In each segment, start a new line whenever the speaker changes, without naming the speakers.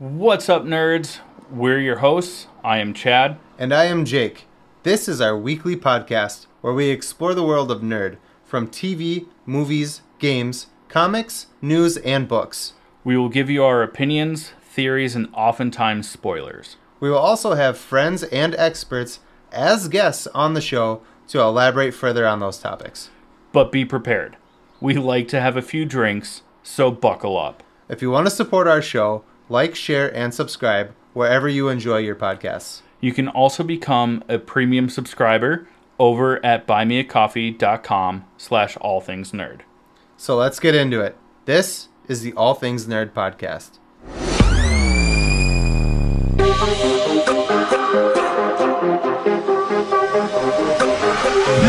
What's up, nerds? We're your hosts. I am Chad.
And I am Jake. This is our weekly podcast where we explore the world of nerd from TV, movies, games, comics, news, and books.
We will give you our opinions, theories, and oftentimes spoilers.
We will also have friends and experts as guests on the show to elaborate further on those topics.
But be prepared. We like to have a few drinks, so buckle up.
If you want to support our show, like, share, and subscribe wherever you enjoy your podcasts.
You can also become a premium subscriber over at buymeacoffee.com/allthingsnerd.
So let's get into it. This is the All Things Nerd podcast.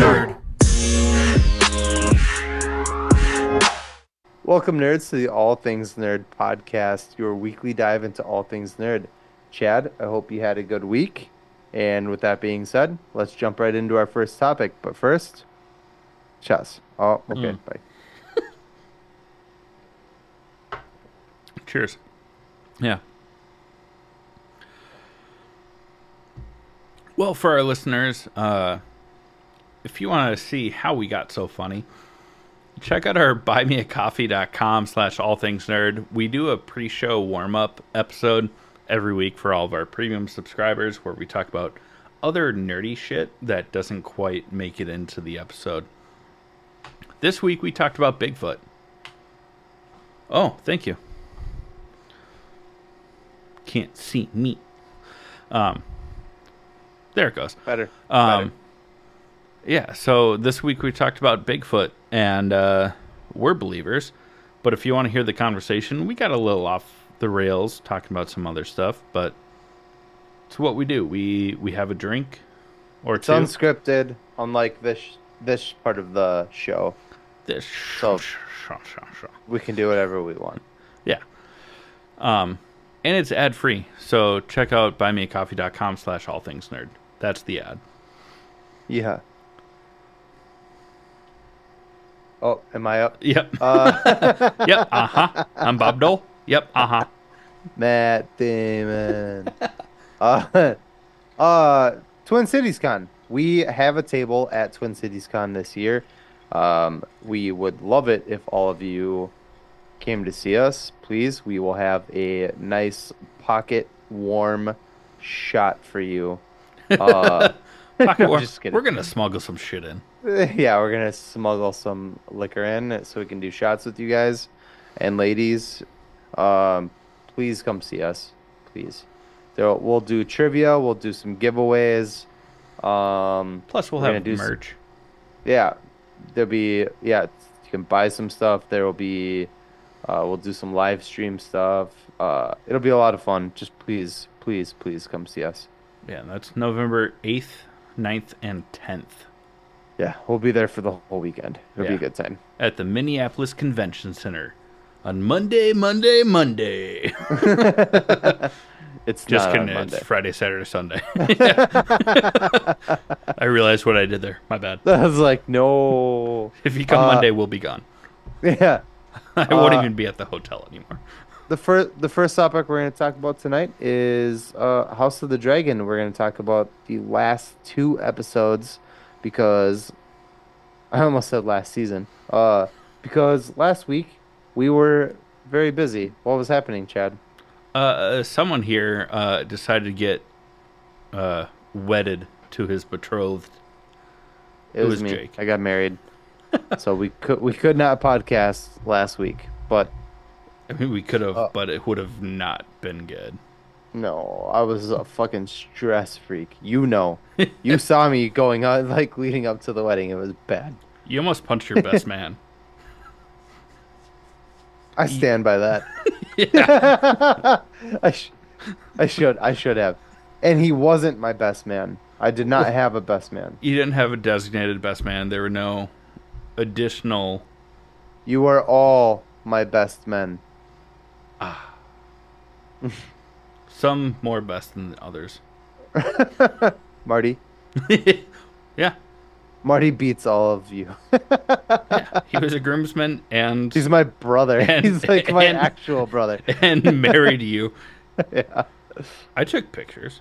Nerd.
Welcome, nerds, to the All Things Nerd podcast, your weekly dive into all things nerd. Chad, I hope you had a good week. And with that being said, let's jump right into our first topic. But first, chess. Oh, okay, bye.
Cheers. Yeah. Well, for our listeners, if you want to see how we got so funny, check out our buymeacoffee.com/allthingsnerd. We do a pre-show warm-up episode every week for all of our premium subscribers where we talk about other nerdy shit that doesn't quite make it into the episode. This week we talked about Bigfoot. Oh, thank you. Can't see me. There it goes.
Better.
Yeah, so this week we talked about Bigfoot, and we're believers. But if you want to hear the conversation, we got a little off the rails talking about some other stuff, but it's what we do. We have a drink or
It's
two.
unscripted, unlike this part of the show. So we can do whatever we want.
Yeah. And it's ad-free, so check out buymeacoffee.com/allthingsnerd. That's the ad.
Yeah. Oh, am I up?
Yep. Yep. I'm Bob Dole. Yep.
Matt Damon. Twin Cities Con. We have a table at Twin Cities Con this year. We would love it if all of you came to see us. Please, we will have a nice pocket warm shot for you.
Pocket warm.
Just kidding.
We're gonna smuggle some shit in.
Yeah, we're gonna smuggle some liquor in so we can do shots with you guys and ladies. Please come see us, please. We'll do trivia. We'll do some giveaways.
Plus, we'll have merch.
Yeah, there'll be you can buy some stuff. There will be. We'll do some live stream stuff. It'll be a lot of fun. Just please come see us.
Yeah, that's November 8th, 9th, and 10th.
Yeah, we'll be there for the whole weekend. It'll be a good time.
At the Minneapolis Convention Center on Monday.
It's
Just
not
kidding.
on Monday.
It's Friday, Saturday, Sunday. I realized what I did there. My bad.
I was like, no.
If you come Monday, we'll be gone.
Yeah.
I won't even be at the hotel anymore.
The first topic we're going to talk about tonight is House of the Dragon. We're going to talk about the last two episodes because I almost said last season. Because last week we were very busy. What was happening, Chad?
Someone here decided to get wedded to his betrothed.
It was me.
Jake.
I got married, so we could not podcast last week. But
I mean, we could have, but it would have not been good.
no, I was a fucking stress freak. You know, you saw me going on leading up to the wedding. It was bad.
You almost punched your best man.
I stand by that.
Yeah.
I should have. And he wasn't my best man. I did not have a best man.
You didn't have a designated best man. There were no additional.
You are all my best men.
Some more best than others.
Marty.
Yeah.
Marty beats all of you.
Yeah. He was a groomsman and
He's my brother. He's like my actual brother.
and married you
Yeah.
I took pictures.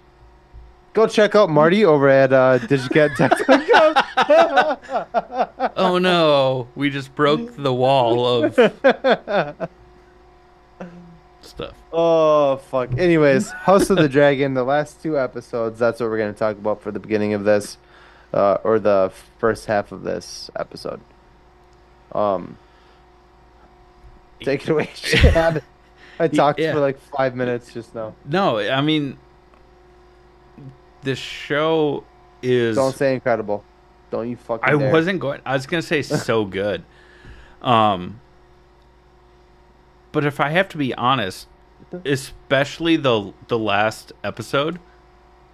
Go check out Marty over at
Oh
digicatTech.com.
no, we just broke the wall of stuff.
Oh fuck. Anyways, House of the Dragon, the last two episodes, that's what we're gonna talk about for the beginning of this, or the first half of this episode. Um, take it away, Chad. I talked for
Yeah.
like 5 minutes just now.
No, I mean, this show is.
Don't say incredible. Don't you fucking
I
dare.
wasn't going. I was gonna say so good. Um, but if I have to be honest, especially the last episode,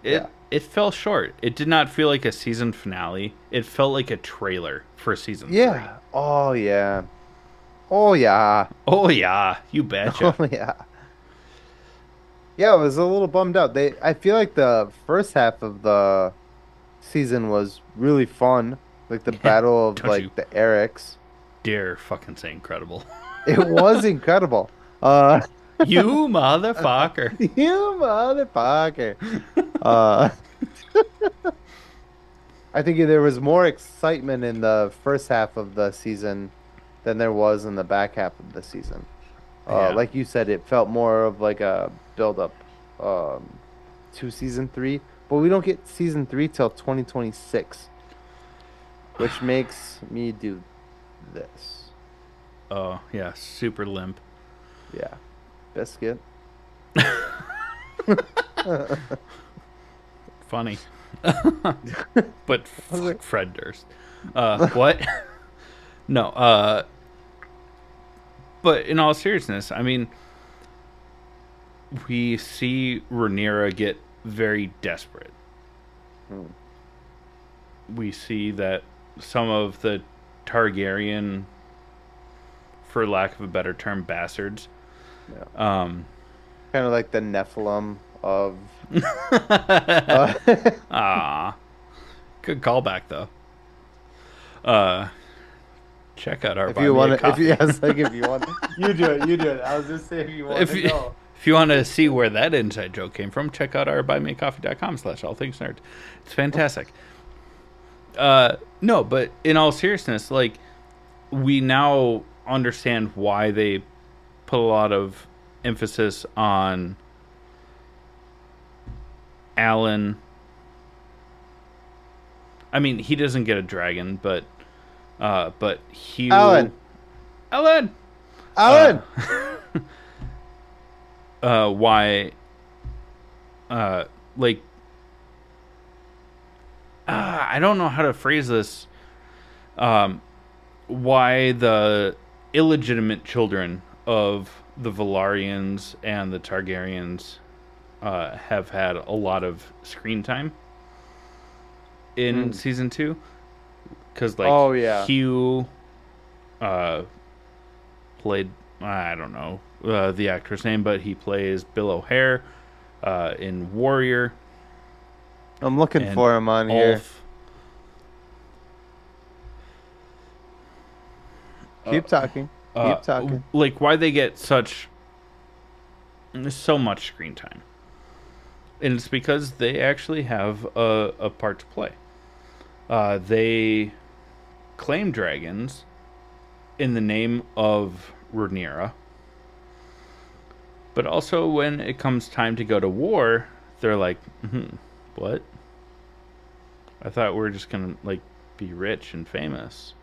Yeah.
it fell short. It did not feel like a season finale. It felt like a trailer for season 3.
Yeah. Oh yeah. Oh yeah.
Oh yeah, you betcha.
Oh yeah. Yeah, I was a little bummed out. I feel like the first half of the season was really fun. Like the battle of
Don't you
like the Erics.
dare fucking say incredible.
It was incredible. Uh,
You motherfucker.
you motherfucker. Uh, I think there was more excitement in the first half of the season than there was in the back half of the season.
Yeah.
Like you said, it felt more of like a build up to season 3, but we don't get season 3 till 2026, which makes me do this.
Oh yeah, super limp.
Yeah, biscuit.
Funny. But fuck Fred Durst. What? No, but in all seriousness, I mean, we see Rhaenyra get very desperate.
Hmm.
We see that some of the Targaryen, for lack of a better term, bastards.
Yeah.
Um,
Kind of like the Nephilim of.
ah, good callback though. Check out our
If
Buy
you
Me a
want to, if
Coffee.
you, yes, like if you want, you do it. You do it. I was just saying if you want
if
to
you,
go.
if you want to see where that inside joke came from, check out our buymeacoffee.com/allthingsnerd. It's fantastic. No, but in all seriousness, like, we now understand why they put a lot of emphasis on Alan. I mean, he doesn't get a dragon, but Hugh.
Alan.
Alan.
Alan.
Why? Like, I don't know how to phrase this. Why the illegitimate children of the Velaryons and the Targaryens have had a lot of screen time in season 2, because like,
Oh, yeah.
Hugh played, I don't know the actor's name, but he plays Bill O'Hare in Warrior.
I'm looking
And
for him on here.
Ulf.
Keep talking. Keep talking.
Like, why they get so much screen time, and it's because they actually have a part to play. They claim dragons in the name of Rhaenyra, but also when it comes time to go to war, they're like, what? I thought we were just gonna like be rich and famous.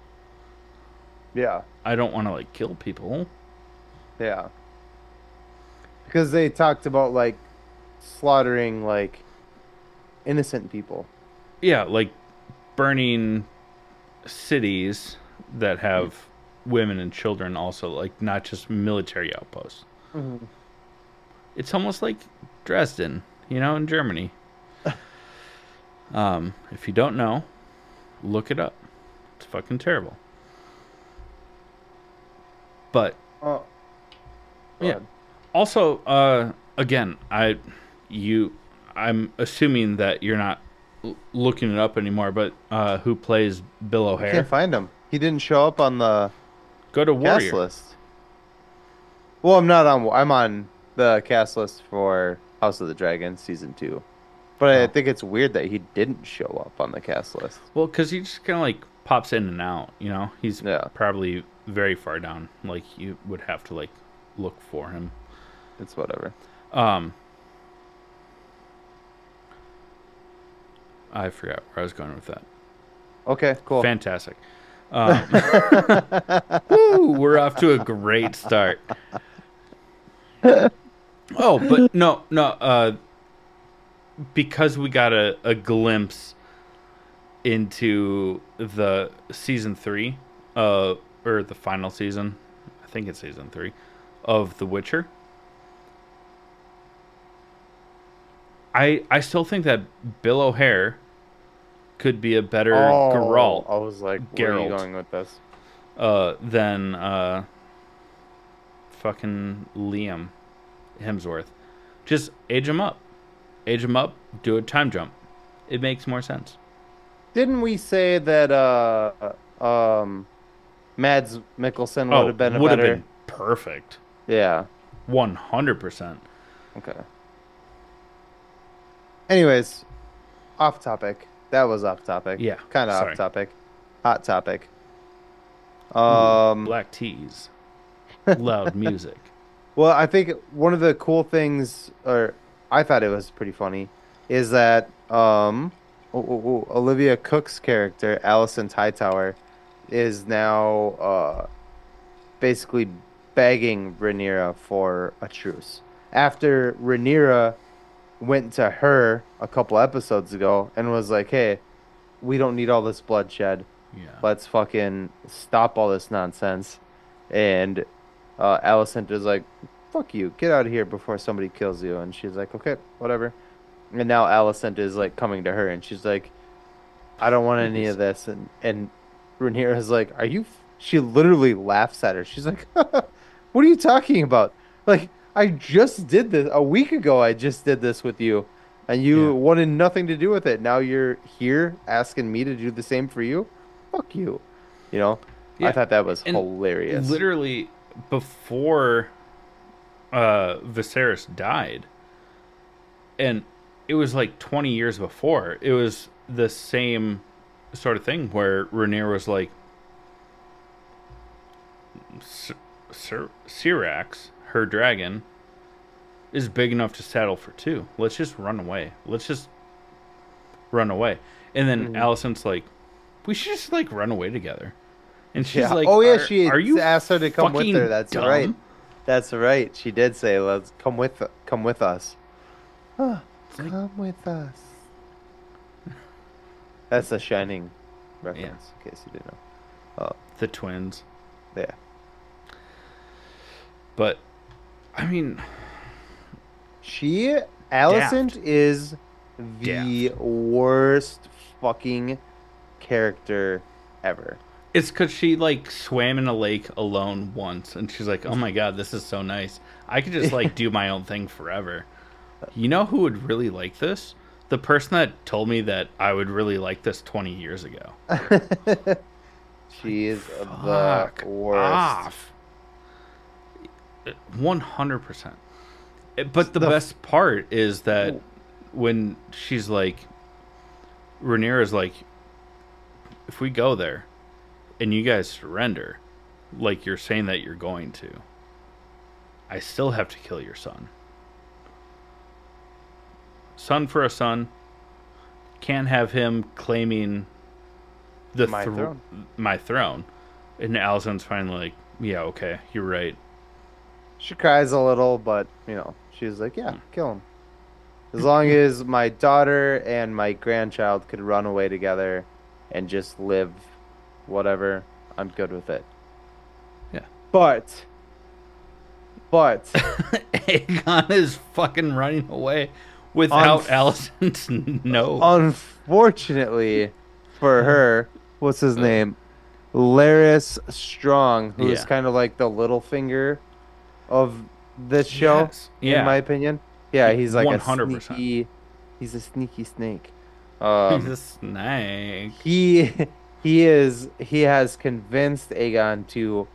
Yeah.
I don't want to like kill people.
Yeah. Because they talked about like slaughtering like innocent people.
Yeah, like burning cities that have women and children, also, like, not just military outposts.
Mm-hmm.
It's almost like Dresden, in Germany. If you don't know, look it up. It's fucking terrible. But
Oh.
yeah. Also, again, I'm assuming that you're not looking it up anymore, but who plays Bill
I
O'Hare?
can't find him. He didn't show up on the
Go to
cast
Warrior.
list. Well, I'm not on. I'm on the cast list for House of the Dragon season 2. But I
Oh.
think it's weird that he didn't show up on the cast list.
Well, because he just kind of like pops in and out, you know? He's
Yeah,
probably very far down. Like, you would have to, like, look for him.
it's whatever.
Um, I forgot where I was going with that.
Okay, cool.
Fantastic. Woo, we're off to a great start. Oh, but no. Because we got a glimpse into the season 3, or the final season, I think it's season 3 of The Witcher. I still think that Bill O'Hare could be a better Geralt
I was like, where are you
Geralt.
going with this?
Than fucking Liam Hemsworth. Just age him up. Age him up, do a time jump. It makes more sense.
Didn't we say that Mads Mikkelsen would have been a
would have
better?
been perfect.
Yeah.
100%.
Okay. Anyways, off topic. That was off topic.
Yeah,
Kind of
sorry.
off topic. Hot topic.
Black teas. Loud music.
Well, I think one of the cool things, or I thought it was pretty funny, is that Olivia Cook's character, Alicent Hightower, is now basically begging Rhaenyra for a truce. After Rhaenyra went to her a couple episodes ago and was like, "Hey, we don't need all this bloodshed.
Yeah.
Let's fucking stop all this nonsense." And Alicent is like, "Fuck you, get out of here before somebody kills you." And she's like, "Okay, whatever." And now Alicent is like coming to her, and she's like, "I don't want any of this." And Rhaenyra is like, "Are you?" She literally laughs at her. She's like, "What are you talking about? Like, I just did this a week ago. I just did this with you, and you
Yeah.
wanted nothing to do with it. Now you're here asking me to do the same for you? Fuck you." You know?
Yeah.
I thought that was
And
hilarious.
Literally, before Viserys died, and it was like 20 years before, it was the same sort of thing where Rhaenyra was like, Syrax, her dragon, is big enough to saddle for 2. Let's just run away. Let's just run away. And then Alicent's like, we should just like run away together. And she's
Yeah.
like,
Oh yeah,
are you
asked her to come with
fucking
her. That's
dumb?
right. That's right. She did say, "Let's come with us." Huh,
like-
come with us. That's a Shining reference, in case you didn't know.
The twins.
Yeah.
But I mean,
Alicent is the
Daft.
worst fucking character ever.
it's because she like swam in a lake alone once, and she's like, "Oh my god, this is so nice. I could just like do my own thing forever." You know who would really like this? The person that told me that I would really like this 20 years ago.
She is
Fuck
the worst.
off. 100%. But the
The-
best part is that when she's like, Rhaenyra's like, if we go there and you guys surrender, like you're saying that you're going to, I still have to kill your son. Son for a son. Can't have him claiming
My throne.
my throne. And Alicent's finally like, yeah, okay, you're right.
She cries a little, but she's like, "Yeah, kill him. As long as my daughter and my grandchild could run away together and just live whatever, I'm good with it."
Yeah.
But
Aegon is fucking running away without Alicent's no.
unfortunately for her, what's his name? Larys Strong, who is
Yeah.
kind of like the little finger of this show,
Yes. Yeah.
in my opinion. Yeah, he's like
100%.
He's a sneaky snake.
He's a snake.
He has convinced Aegon to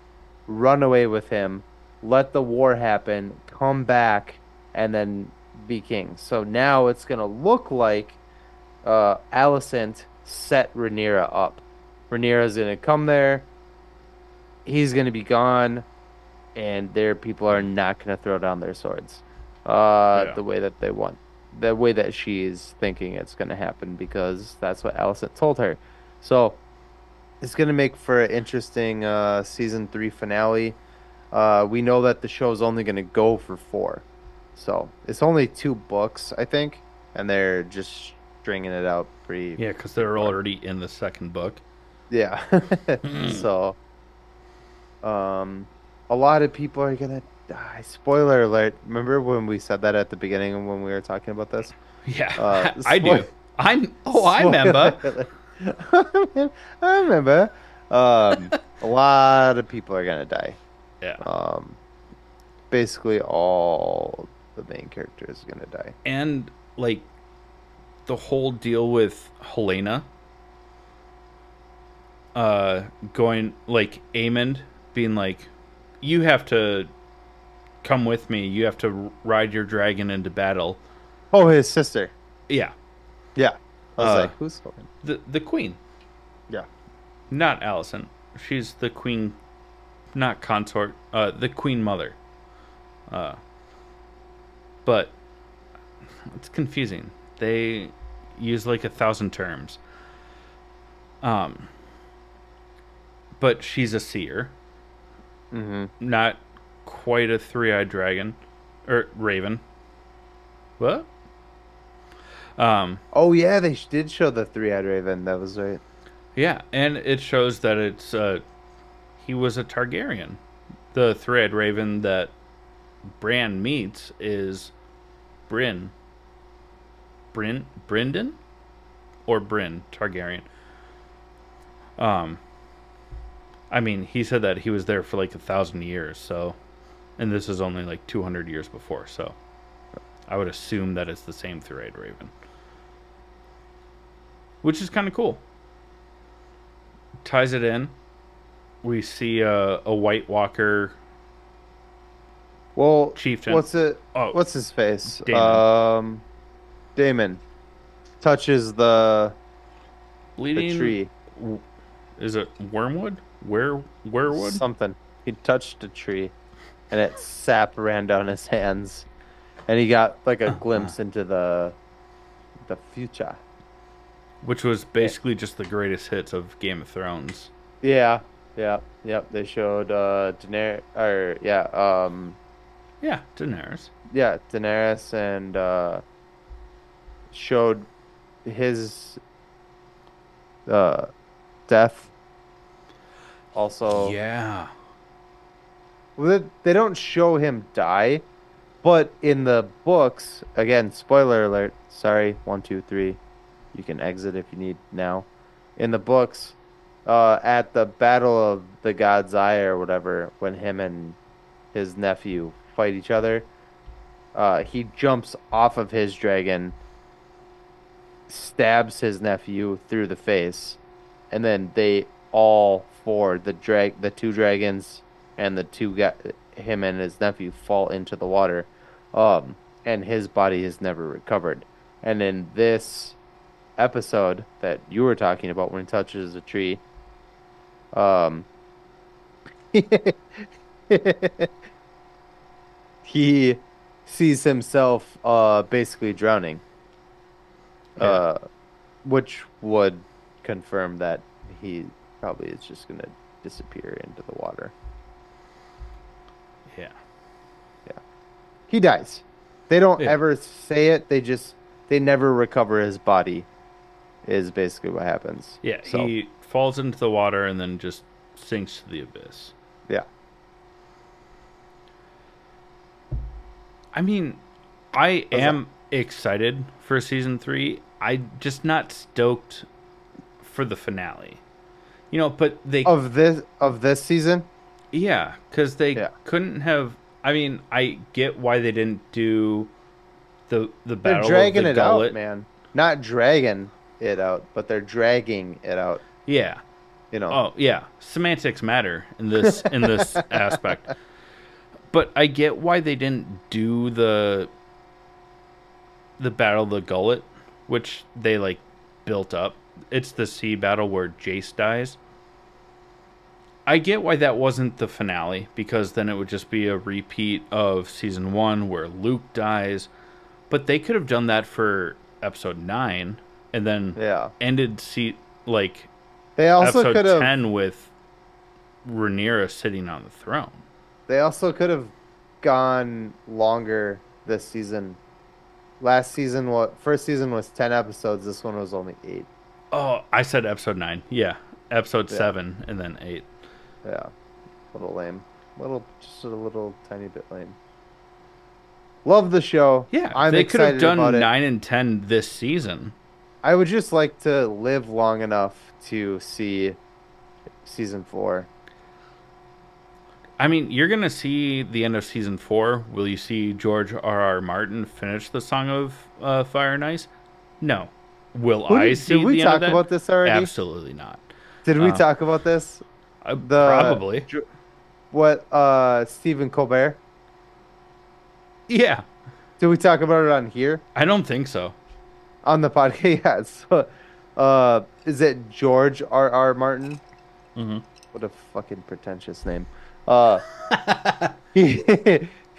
run away with him, let the war happen, come back and then be king. So now it's gonna look like Alicent set Rhaenyra up. Rhaenyra's gonna come there. He's gonna be gone, and their people are not gonna throw down their swords.
Yeah.
The way that they want, the way that she's thinking it's gonna happen because that's what Alicent told her. So it's gonna make for an interesting season 3 finale. We know that the show's only gonna go for 4, so it's only 2 books, I think, and they're just stringing it out pretty.
Yeah, because they're already in the second book.
Yeah. So, a lot of people are gonna die. Spoiler alert. Remember when we said that at the beginning when we were talking about this?
Yeah, I do. I remember.
I remember. A lot of people are gonna die.
Yeah.
Basically all the main characters are gonna die.
And, like, the whole deal with Helena going, like, Aemond being like, you have to come with me. You have to ride your dragon into battle.
Oh, his sister.
Yeah.
Yeah. I was like, who's going?
The queen.
Yeah.
Not Alicent. She's the queen, not consort, the queen mother. But it's confusing. They use like 1,000 terms. But she's a seer.
Mm-hmm.
Not quite a three-eyed dragon. Or raven. What?
Oh yeah, they did show the three-eyed raven. That was right.
Yeah, and it shows that it's he was a Targaryen. The three-eyed raven that Bran meets is Brynden or Bryn Targaryen. I mean, he said that he was there for like 1,000 years, so, and this is only like 200 years before, so I would assume that it's the same three-eyed raven, which is kind of cool. Ties it in. We see a White Walker.
Well,
Chieftain.
What's it?
Oh,
What's his face?
Daemon.
Daemon touches the
Bleeding
tree.
Is it wormwood? Werewood?
Something. He touched a tree, and it sap ran down his hands, and he got like a glimpse into the future.
Which was basically just the greatest hits of Game of Thrones.
Yeah. Yep. They showed Daenerys, or
Yeah, Daenerys.
yeah, Daenerys, and showed his death. Also,
Yeah.
well, they don't show him die, but in the books, again, spoiler alert. Sorry, 1, 2, 3. You can exit if you need now. In the books, at the Battle of the God's Eye or whatever, when him and his nephew fight each other, he jumps off of his dragon, stabs his nephew through the face, and then they all four, the two dragons and him and his nephew fall into the water, and his body is never recovered. And in this episode that you were talking about, when he touches a tree, he sees himself basically drowning,
Yeah.
which would confirm that he probably is just gonna disappear into the water.
Yeah.
He dies. They don't
Yeah.
ever say it. They never recover his body. Is basically what happens.
Yeah,
So,
he falls into the water and then just sinks to the abyss.
yeah.
I mean, I am excited for season 3. I'm just not stoked for the finale. You know, but they
Of this season,
yeah, because they
Yeah.
couldn't have. I mean, I get why they didn't do the
they're
battle
dragging
of the
it
gullet.
out, man. Not dragging it out, but they're dragging it out.
Yeah.
You know.
Oh yeah, semantics matter in this aspect. But I get why they didn't do the Battle of the Gullet, which they like built up. It's the sea battle where Jace dies. I get why that wasn't the finale, because then it would just be a repeat of season 1 where Luke dies. But they could have done that for episode 9 and then
Yeah.
ended like
They also
episode
could have
10 with Rhaenyra sitting on the throne.
gone longer this season. Last season, first season was 10 episodes. This one was only 8.
Oh, I said episode 9. Yeah. Episode
Yeah.
7 and then 8.
Yeah. A little lame. Just a little tiny bit lame. Love the show.
Yeah,
I'm
they could have
excited
done
about it.
9 and 10 this season.
I would just like to live long enough to see season 4.
I mean, you're going to see the end of season 4. Will you see George R.R. Martin finish the Song of Fire and Ice? No. Will I see
Did we
the end of
talk
that?
about this already?
Absolutely not.
Did we talk about this?
Probably.
What, Stephen Colbert?
Yeah.
Did we talk about it on here?
I don't think so.
On the podcast? Yeah. So, is it George R.R. Martin?
Mm-hmm.
What a fucking pretentious name. He,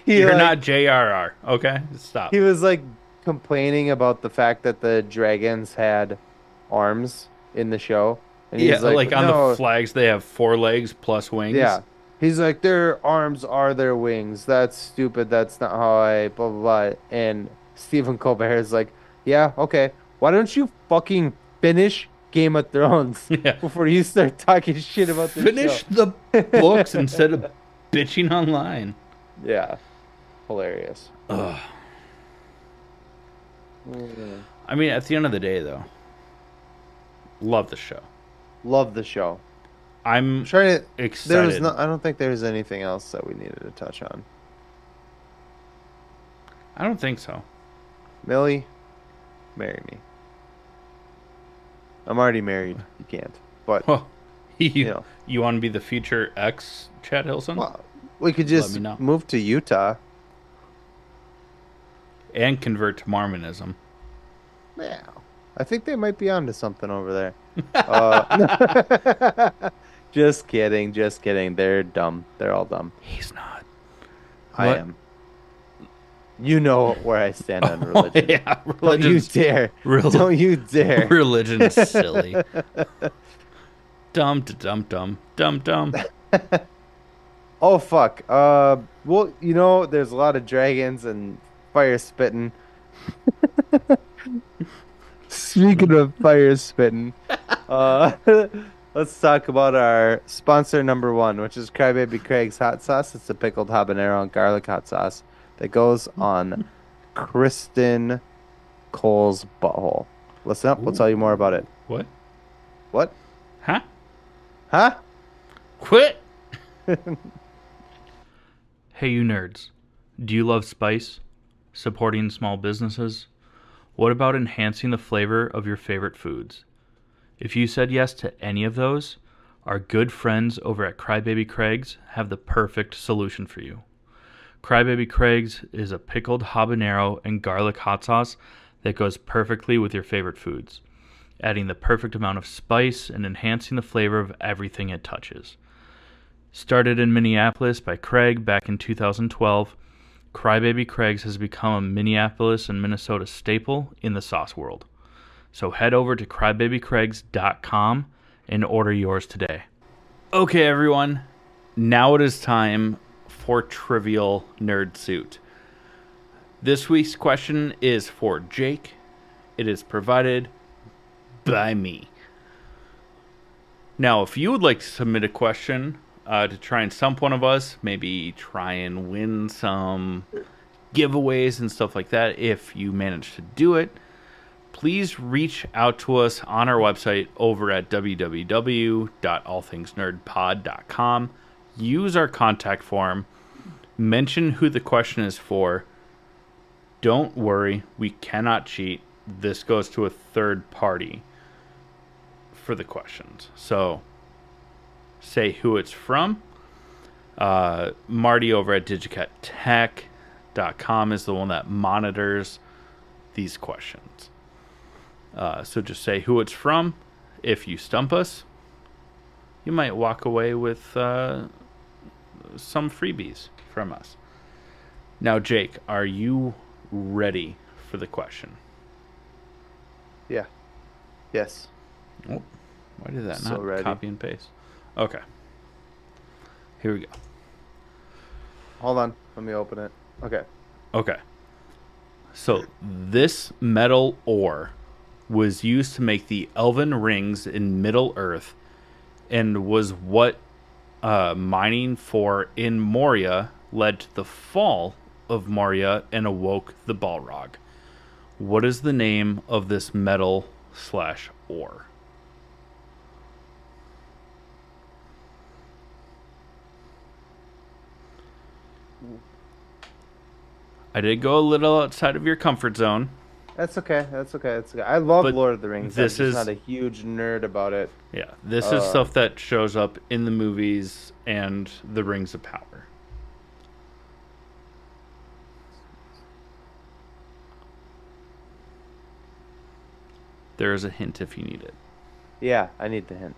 You're
like,
not JRR, okay? Stop.
He was like complaining about the fact that the dragons had arms in the show. And
Yeah,
he's
like on
"No."
the flags, they have 4 legs plus wings.
Yeah. He's like, their arms are their wings. That's stupid. That's not how I blah, blah, blah. And Stephen Colbert is like, yeah, okay. Why don't you fucking finish Game of Thrones
Yeah.
before you start talking shit about this
Finish
show?
the books instead of bitching online.
Yeah. Hilarious.
Ugh.
Mm.
I mean, at the end of the day, though, love the show.
Love the show.
I'm
Trying to.
excited.
I don't think there's anything else that we needed to touch on.
I don't think so.
Millie, marry me. I'm already married. You can't. But
Well, you,
you know,
you want to be the future ex Chad Hilson?
well, we could
Let
just
me know.
move to Utah.
And convert to Mormonism.
Yeah, I think they might be onto something over there. Just kidding. Just kidding. They're dumb. They're all dumb.
He's not.
I
What?
am. You know where I stand on religion.
Yeah,
Don't you
religion's,
dare. Don't you dare.
religion's silly. Dumb to dumb dumb. Dumb dumb.
Oh, fuck. Well, you know, there's a lot of dragons and fire spitting. Speaking of fire spitting, let's talk about our sponsor number 1, which is Crybaby Craig's hot sauce. It's a pickled habanero and garlic hot sauce that goes on Kristen Cole's butthole. Listen up. We'll tell you more about it.
What?
What?
Huh?
Huh?
Quit! Hey, you nerds. Do you love spice? Supporting small businesses? What about enhancing the flavor of your favorite foods? If you said yes to any of those, our good friends over at Crybaby Craig's have the perfect solution for you. Crybaby Craig's is a pickled habanero and garlic hot sauce that goes perfectly with your favorite foods, adding the perfect amount of spice and enhancing the flavor of everything it touches. Started in Minneapolis by Craig back in 2012, Crybaby Craig's has become a Minneapolis and Minnesota staple in the sauce world. So head over to crybabycraigs.com and order yours today. Okay, everyone. Now it is time for Trivial Nerd Suit. This week's question is for Jake. It is provided by me. Now, if you would like to submit a question to try and stump one of us, maybe try and win some giveaways and stuff like that, if you manage to do it, please reach out to us on our website over at www.allthingsnerdpod.com. Use our contact form. Mention who the question is for. Don't worry, we cannot cheat. This goes to a third party for the questions. So, say who it's from. Marty over at digicatTech.com is the one that monitors these questions. So just say who it's from. If you stump us, you might walk away with some freebies from us. Now, Jake, are you ready for the question?
Yeah. Yes.
Oh, why did that
So
not
ready.
copy and paste? Okay. Here we go.
Hold on. Let me open it. Okay.
Okay. So this metal ore was used to make the elven rings in Middle Earth and was what mining for in Moria led to the fall of Moria and awoke the Balrog. What is the name of this metal/ore? I did go a little outside of your comfort zone.
That's okay. That's okay. That's okay. I love
But
Lord of the Rings.
this
I'm
is-
just not a huge nerd about it.
Yeah, this is stuff that shows up in the movies and the Rings of Power. There is a hint if you need it.
Yeah, I need the hint.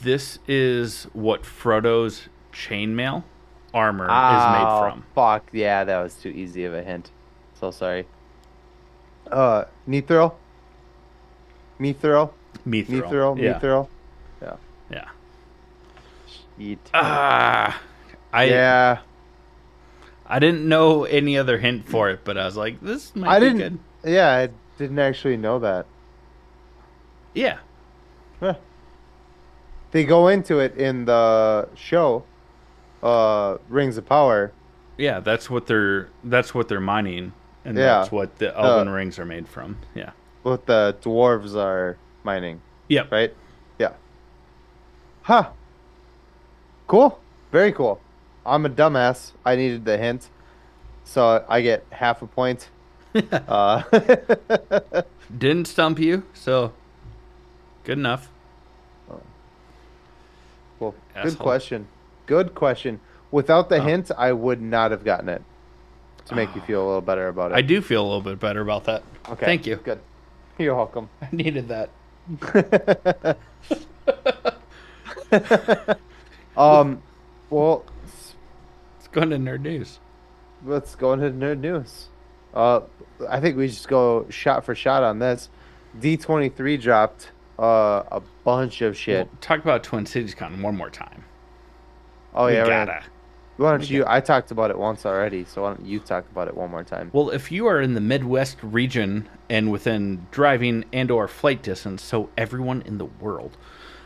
This is what Frodo's chainmail armor is
Oh,
made from.
fuck. Yeah, that was too easy of a hint. So sorry. Mithril? Mithril?
Mithril.
Mithril?
Yeah.
Mithril? Yeah.
Yeah.
Eat.
I
Yeah.
I didn't know any other hint for it, but I was like, this might
I
be
didn't.
good.
Yeah, I didn't actually know that.
Yeah.
Huh. They go into it in the show, Rings of Power.
Yeah, that's what they're mining, and
Yeah.
that's what the elven rings are made from. Yeah.
What the dwarves are mining,
Yep.
right? Yeah. Huh. Cool. Very cool. I'm a dumbass. I needed the hint, so I get half a point. Uh,
Didn't stump you, so good enough.
Well, good
Asshole.
question. Good question. Without the hint, I would not have gotten it. To make you feel a little better about it.
I do feel a little bit better about that.
Okay.
Thank you.
Good. You're welcome.
I needed that.
Well,
Let's go into nerd news.
let's go into nerd news. I think we just go shot for shot on this. D23 dropped a bunch of shit.
Well, talk about Twin Cities Con one more time.
Oh
We
yeah,
gotta.
why don't you? I talked about it once already, so why don't you talk about it one more time?
Well, if you are in the Midwest region and within driving and/or flight distance, so everyone in the world,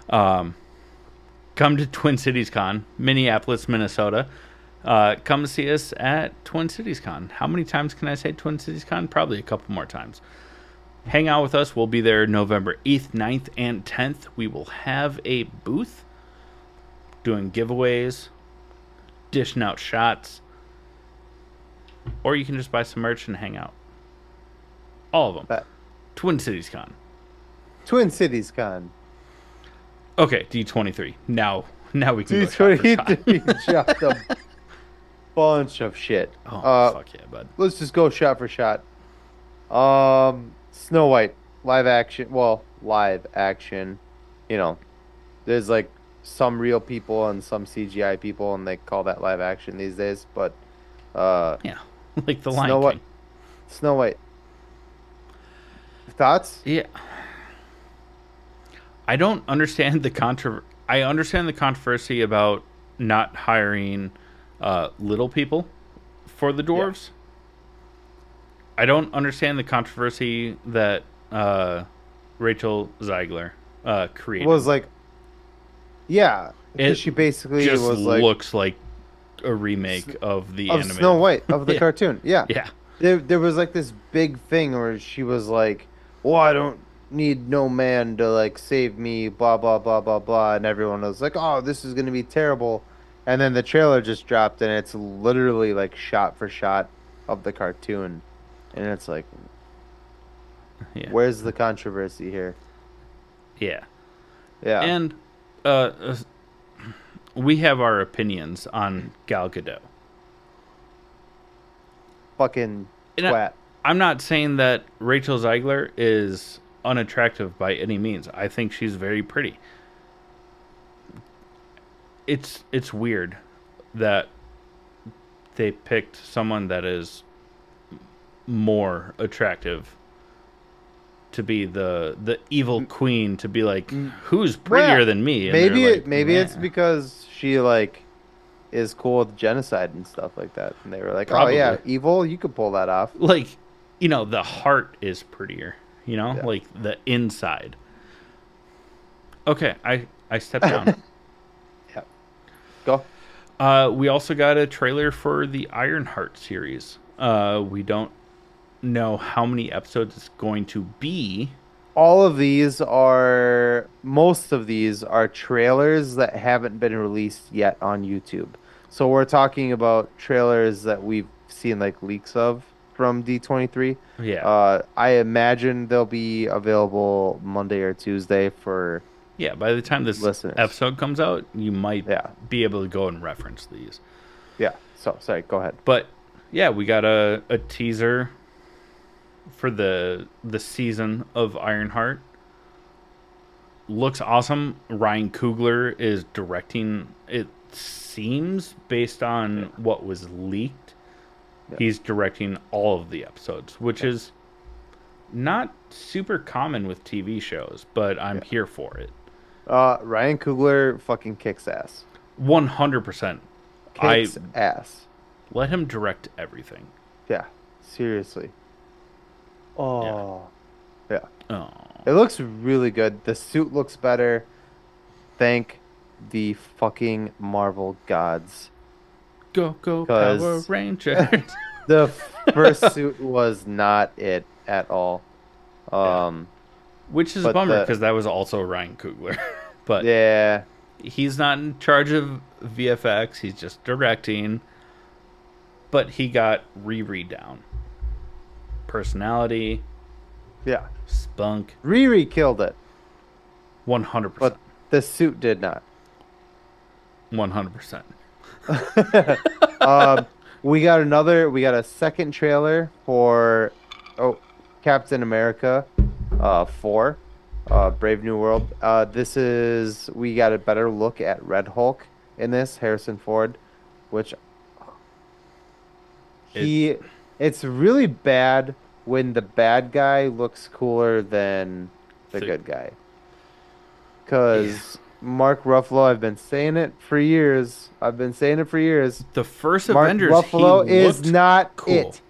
come to Twin Cities Con, Minneapolis, Minnesota. Come to see us at Twin Cities Con. How many times can I say Twin Cities Con? Probably a couple more times. Hang out with us. We'll be there November 8th, 9th, and 10th. We will have a booth doing giveaways, dishing out shots, or you can just buy some merch and hang out. All of them.
But
Twin Cities Con.
Twin Cities Con.
Okay, D23. Now we can go shot for shot.
D23 dropped a bunch of shit.
Oh, fuck yeah, bud.
Let's just go shot for shot. Snow White live action. Well, live action. You know, there's like some real people and some CGI people, and they call that live action these days. But
Yeah, like the Lion
Snow White.
King.
Snow White. Thoughts?
Yeah. I don't understand the I understand the controversy about not hiring little people for the dwarves. I don't understand the controversy that Rachel Zegler created.
Was like, yeah, because
It
she basically
just
was like
looks like a remake of the
of
animated.
Snow White of the
Yeah.
cartoon. Yeah.
Yeah.
There was like this big thing where she was like, "Well, I don't need no man to like save me," blah blah blah blah blah, and everyone was like, "Oh, this is gonna be terrible," and then the trailer just dropped, and it's literally like shot for shot of the cartoon, and it's like,
Yeah.
where's the controversy here?
Yeah.
Yeah,
And we have our opinions on Gal Gadot.
Fucking
And
twat.
I'm not saying that Rachel Zegler is unattractive by any means. I think she's very pretty. It's weird that they picked someone that is more attractive to be the evil queen, to be like, who's prettier
Well,
than me? And
maybe
they're like,
maybe it's
"Nah."
because she like is cool with genocide and stuff like that, and they were like, "Oh yeah,
Probably.
evil, you could pull that off."
Like, the heart is prettier,
Yeah.
like the inside. Okay, I stepped down.
Yeah. Go.
We also got a trailer for the Ironheart series. We don't know how many episodes it's going to be.
Most of these are trailers that haven't been released yet on YouTube. So we're talking about trailers that we've seen like leaks of from D23.
Yeah.
I imagine they'll be available Monday or Tuesday for
Yeah, by the time this
listeners.
episode comes out, you might
Yeah.
be able to go and reference these.
Yeah. So, sorry, go ahead.
But yeah, we got a teaser for the season of Ironheart. Looks awesome. Ryan Coogler is directing. It seems, based on what was leaked, he's directing all of the episodes, which is not super common with TV shows, but I'm here for it.
Ryan Coogler fucking kicks ass.
100%.
Kicks ass.
Let him direct everything.
Yeah. Seriously. Oh. Yeah.
Oh.
It looks really good. The suit looks better. Thank the fucking Marvel gods.
Go
'Cause-
Power Rangers.
The first suit was not it at all.
Which is a
But
bummer
the-
because that was also Ryan Coogler. But
Yeah.
he's not in charge of VFX. He's just directing. But he got Riri down. Personality,
Yeah.
spunk,
Riri killed it,
100%.
but the suit did not.
100%.
We got a second trailer for Captain America 4 Brave New World. We got a better look at Red Hulk in this, Harrison Ford, which it's really bad when the bad guy looks cooler than the good guy. Because Mark Ruffalo, I've been saying it for years.
The first
Mark
Avengers,
Ruffalo
he
is
looked
not
cool.
it.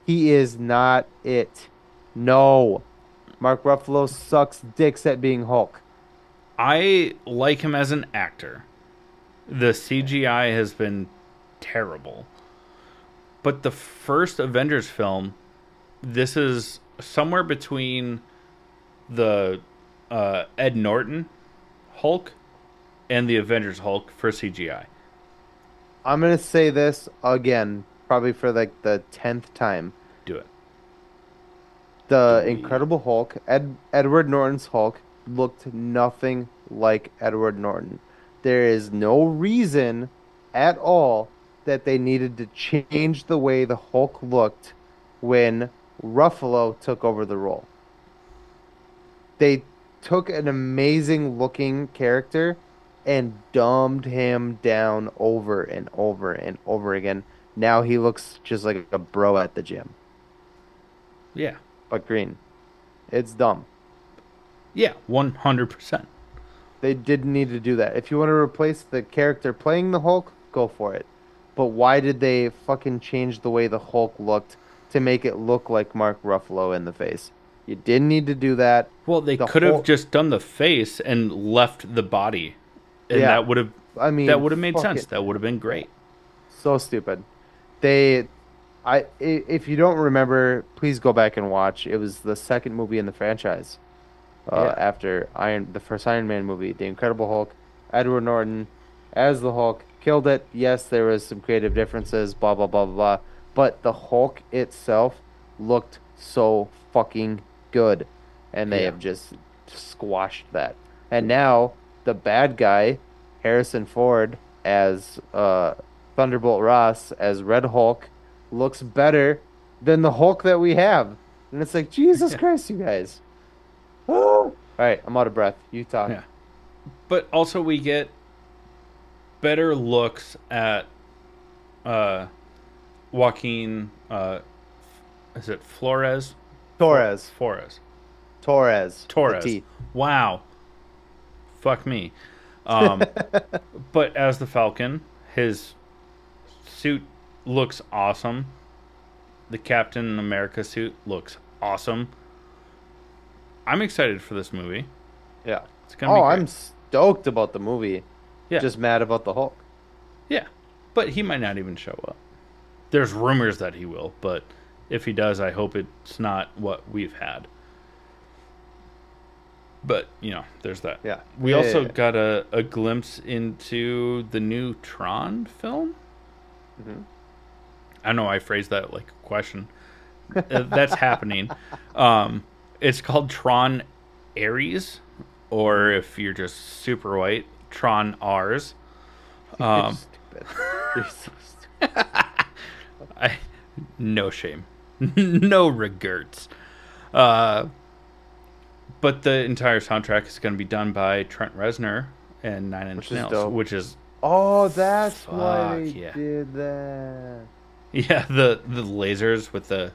He is not it. No. Mark Ruffalo sucks dicks at being Hulk.
I like him as an actor. The CGI has been terrible. But the first Avengers film, this is somewhere between the Ed Norton Hulk and the Avengers Hulk for CGI.
I'm going to say this again, probably for like the 10th time.
Do it.
The Incredible Hulk, Edward Norton's Hulk, looked nothing like Edward Norton. There is no reason at all that they needed to change the way the Hulk looked when Ruffalo took over the role. They took an amazing looking character and dumbed him down over and over and over again. Now he looks just like a bro at the gym,
Yeah.
but green. It's dumb.
Yeah, 100%.
They didn't need to do that. If you want to replace the character playing the Hulk, go for it. But why did they fucking change the way the Hulk looked to make it look like Mark Ruffalo in the face? You didn't need to do that.
Well, they
The
could have
Hulk-
just done the face and left the body. And
Yeah.
that would have made
fuck
sense.
it.
That would have been great.
So stupid. If you don't remember, please go back and watch. It was the second movie in the franchise.
Yeah.
After the first Iron Man movie, The Incredible Hulk, Edward Norton as the Hulk killed it. Yes, there was some creative differences, blah blah blah blah blah, but the Hulk itself looked so fucking good, and they
Yeah.
have just squashed that. And now the bad guy, Harrison Ford, as Thunderbolt Ross as Red Hulk looks better than the Hulk that we have. And it's like, Jesus Christ, you guys. All right, I'm out of breath. You talk.
Yeah. But also we get better looks at Joaquin is it Flores?
Torres.
Flores.
Torres.
Torres.
The T.
Wow. Fuck me. But as the Falcon, his suit looks awesome. The Captain America suit looks awesome. I'm excited for this movie.
Yeah.
It's gonna be great.
I'm stoked about the movie.
Yeah.
Just mad about the Hulk.
Yeah. But he might not even show up. There's rumors that he will, but if he does, I hope it's not what we've had. But, there's that.
Yeah.
We
Yeah,
also
yeah.
got a glimpse into the new Tron film.
Mhm.
I know I phrased that like a question. That's happening. It's called Tron Ares, or if you're just super white, Tron Rs.
You're stupid. You're so stupid.
No shame, no regrets. But the entire soundtrack is going to be done by Trent Reznor and Nine Inch
Which is
Nails,
dope.
which is
Oh, that's why they
Fuck, yeah.
did that.
the lasers with the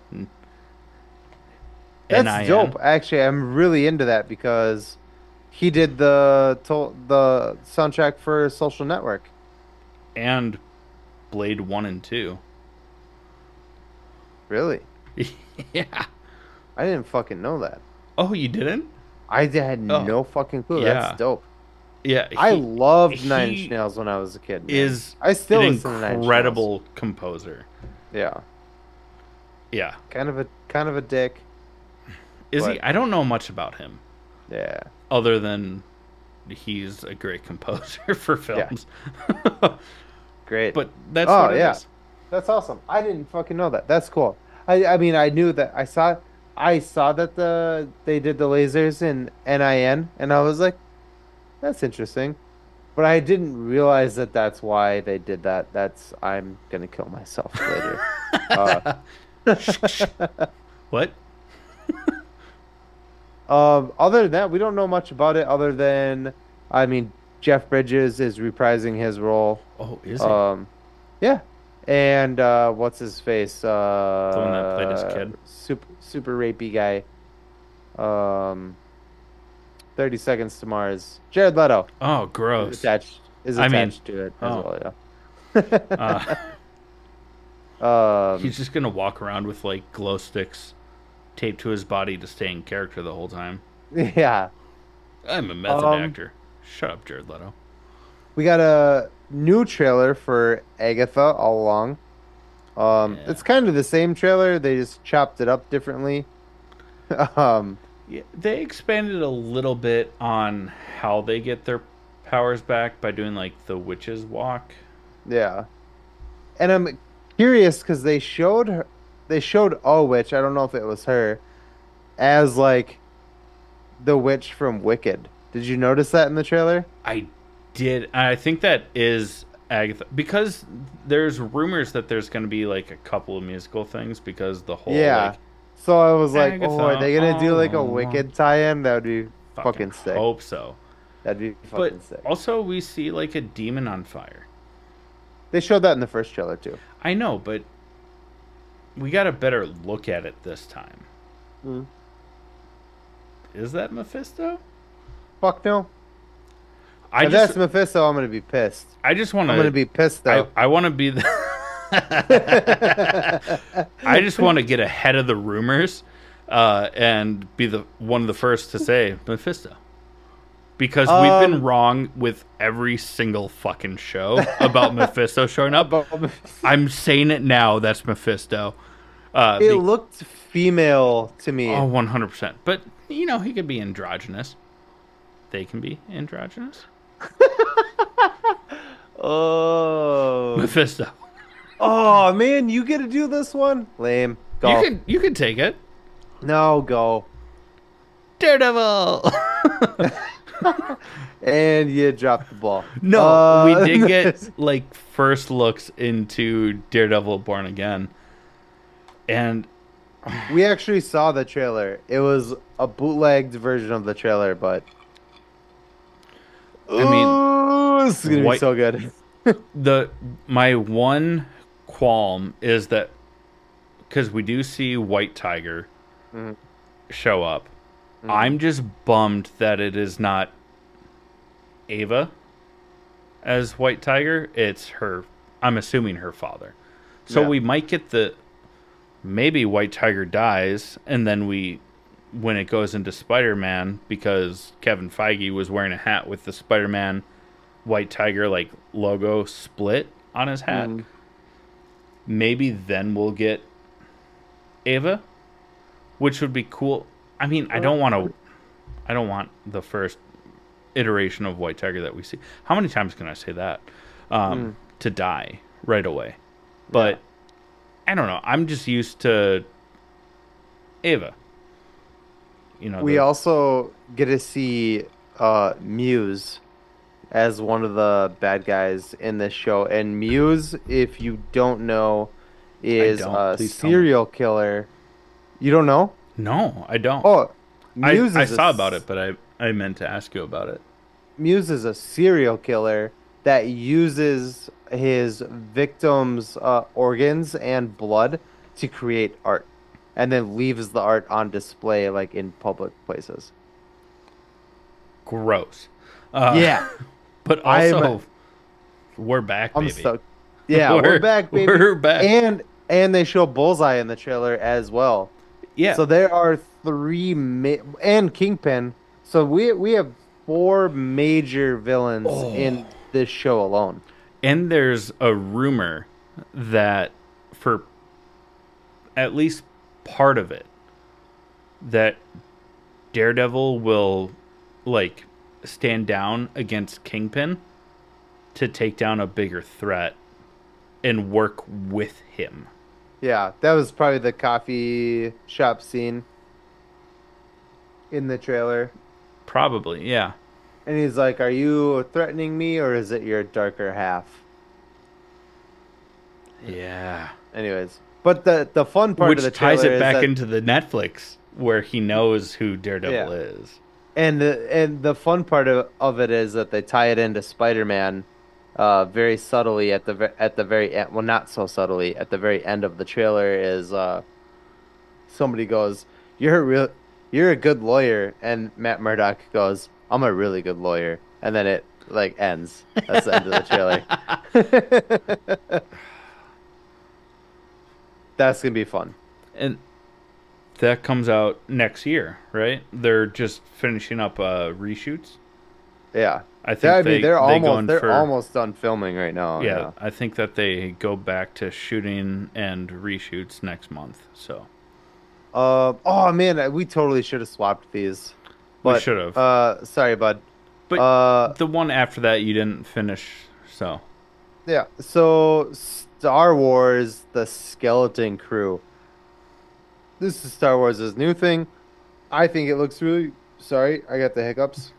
That's
NIN.
dope. Actually, I'm really into that because he did the soundtrack for Social Network.
And Blade 1 and 2.
Really?
Yeah.
I didn't fucking know that.
Oh, you didn't?
I had
Oh.
no fucking clue.
Yeah.
That's dope.
Yeah.
I loved Nine
he
Inch Nails when I was a kid. Man.
Is
I still
an
listen to Nine Inch
incredible composer.
Nails.
Yeah.
Yeah, kind of a dick.
Is he?
But-
I don't know much about him
Yeah.
other than he's a great composer for films.
Great.
But that's
Oh,
what it
yeah.
is.
That's awesome. I didn't fucking know that. That's cool. I mean, I knew that. I saw that they did the lasers in NIN, and I was like, that's interesting. But I didn't realize that that's why they did that. I'm gonna kill myself later.
What?
Other than that, we don't know much about it. Other than, I mean, Jeff Bridges is reprising his role.
Oh, is he?
Yeah. And what's his face? The
one that played his kid?
Super rapey guy. 30 Seconds to Mars. Jared Leto
Oh,
is
gross.
attached to it as
oh.
well, yeah.
He's just gonna walk around with like glow sticks taped to his body to stay in character the whole time.
Yeah.
I'm a method actor. Shut up, Jared Leto.
We got a new trailer for Agatha All Along.
Yeah.
It's kind of the same trailer. They just chopped it up differently.
Yeah, they expanded a little bit on how they get their powers back by doing like the witch's walk.
Yeah. And I'm curious because they showed a witch, I don't know if it was her, as like the witch from Wicked. Did you notice that in the trailer?
I did. I think that is Agatha because there's rumors that there's going to be like a couple of musical things because the whole
Yeah.
like,
So I was like,
Agatha,
are they gonna do like a
oh.
Wicked tie-in? That would be fucking sick.
hope so.
That'd be
But
fucking sick.
also we see like a demon on fire.
They showed that in the first trailer too.
I know, but we got a better look at it this time.
Mm.
Is that Mephisto?
Fuck no.
I
If
just
that's Mephisto, I'm gonna be pissed.
I just want
I'm gonna be pissed though.
I want to be the I just want to get ahead of the rumors and be one of the first to say Mephisto. Because we've been wrong with every single fucking show about Mephisto showing up. I'm saying it now, that's Mephisto.
It looked female to me.
Oh, 100%. But, he could be androgynous. They can be androgynous.
Oh.
Mephisto.
Oh man, you get to do this one? Lame. Go.
You can take it.
No, go.
Daredevil.
And you dropped the ball.
No, we did get like first looks into Daredevil Born Again. And
we actually saw the trailer. It was a bootlegged version of the trailer, but
I mean,
ooh, this is gonna be
White
so good.
the my one qualm is that because we do see White Tiger
Mhm,
show up,
mhm.
I'm just bummed that it is not Ava as White Tiger. It's her. I'm assuming her father. So
Yeah.
we might get the maybe White Tiger dies, and then when it goes into Spider-Man, because Kevin Feige was wearing a hat with the Spider-Man White Tiger like logo split on his hat,
Mhm.
maybe then we'll get Ava, which would be cool. I mean, I don't want the first iteration of White Tiger that we see. How many times can I say that?
Mm,
To die right away.
yeah.
But I don't know. I'm just used to Ava. You know,
We
the
also get to see Muse as one of the bad guys in this show. And Muse, if you don't know,
I
is
don't.
a
Please tell me.
serial killer. You don't know?
No, I don't.
Oh, Muse
I
is a
saw about it, but I meant to ask you about it.
Muse is a serial killer that uses his victims' organs and blood to create art, and then leaves the art on display like in public places.
Gross.
Yeah,
But
I'm
also, we're back,
I'm
baby.
stoked. Yeah, we're back, baby.
We're back.
And they show Bullseye in the trailer as well.
Yeah.
So there are and Kingpin. So we have four major villains
Oh.
in this show alone.
And there's a rumor that for at least part of it, that Daredevil will like stand down against Kingpin to take down a bigger threat and work with him.
Yeah, that was probably the coffee shop scene in the trailer.
Probably, yeah.
And he's like, "Are you threatening me or is it your darker half?"
Yeah.
Anyways, but the fun part of
Which
the
ties
trailer
it
is
back
that
into the Netflix where he knows who Daredevil
yeah.
is.
And the fun part of it is that they tie it into Spider-Man very subtly at the very end. Well, not so subtly. At the very end of the trailer is somebody goes, you're a good lawyer," and Matt Murdock goes, "I'm a really good lawyer," and then it like ends. That's the end of the trailer. That's gonna be fun.
And that comes out next year, right? They're just finishing up reshoots.
Yeah.
I think
I mean,
they go in
they're
for
almost done filming right now.
yeah.
Yeah.
I think that they go back to shooting and reshoots next month. So
Oh man, we totally should have swapped these.
we
But
should have.
sorry, bud.
But
Uh
the one after that you didn't finish. So
yeah. So Star Wars: The Skeleton Crew. This is Star Wars' new thing. I think it looks really sorry, I got the hiccups.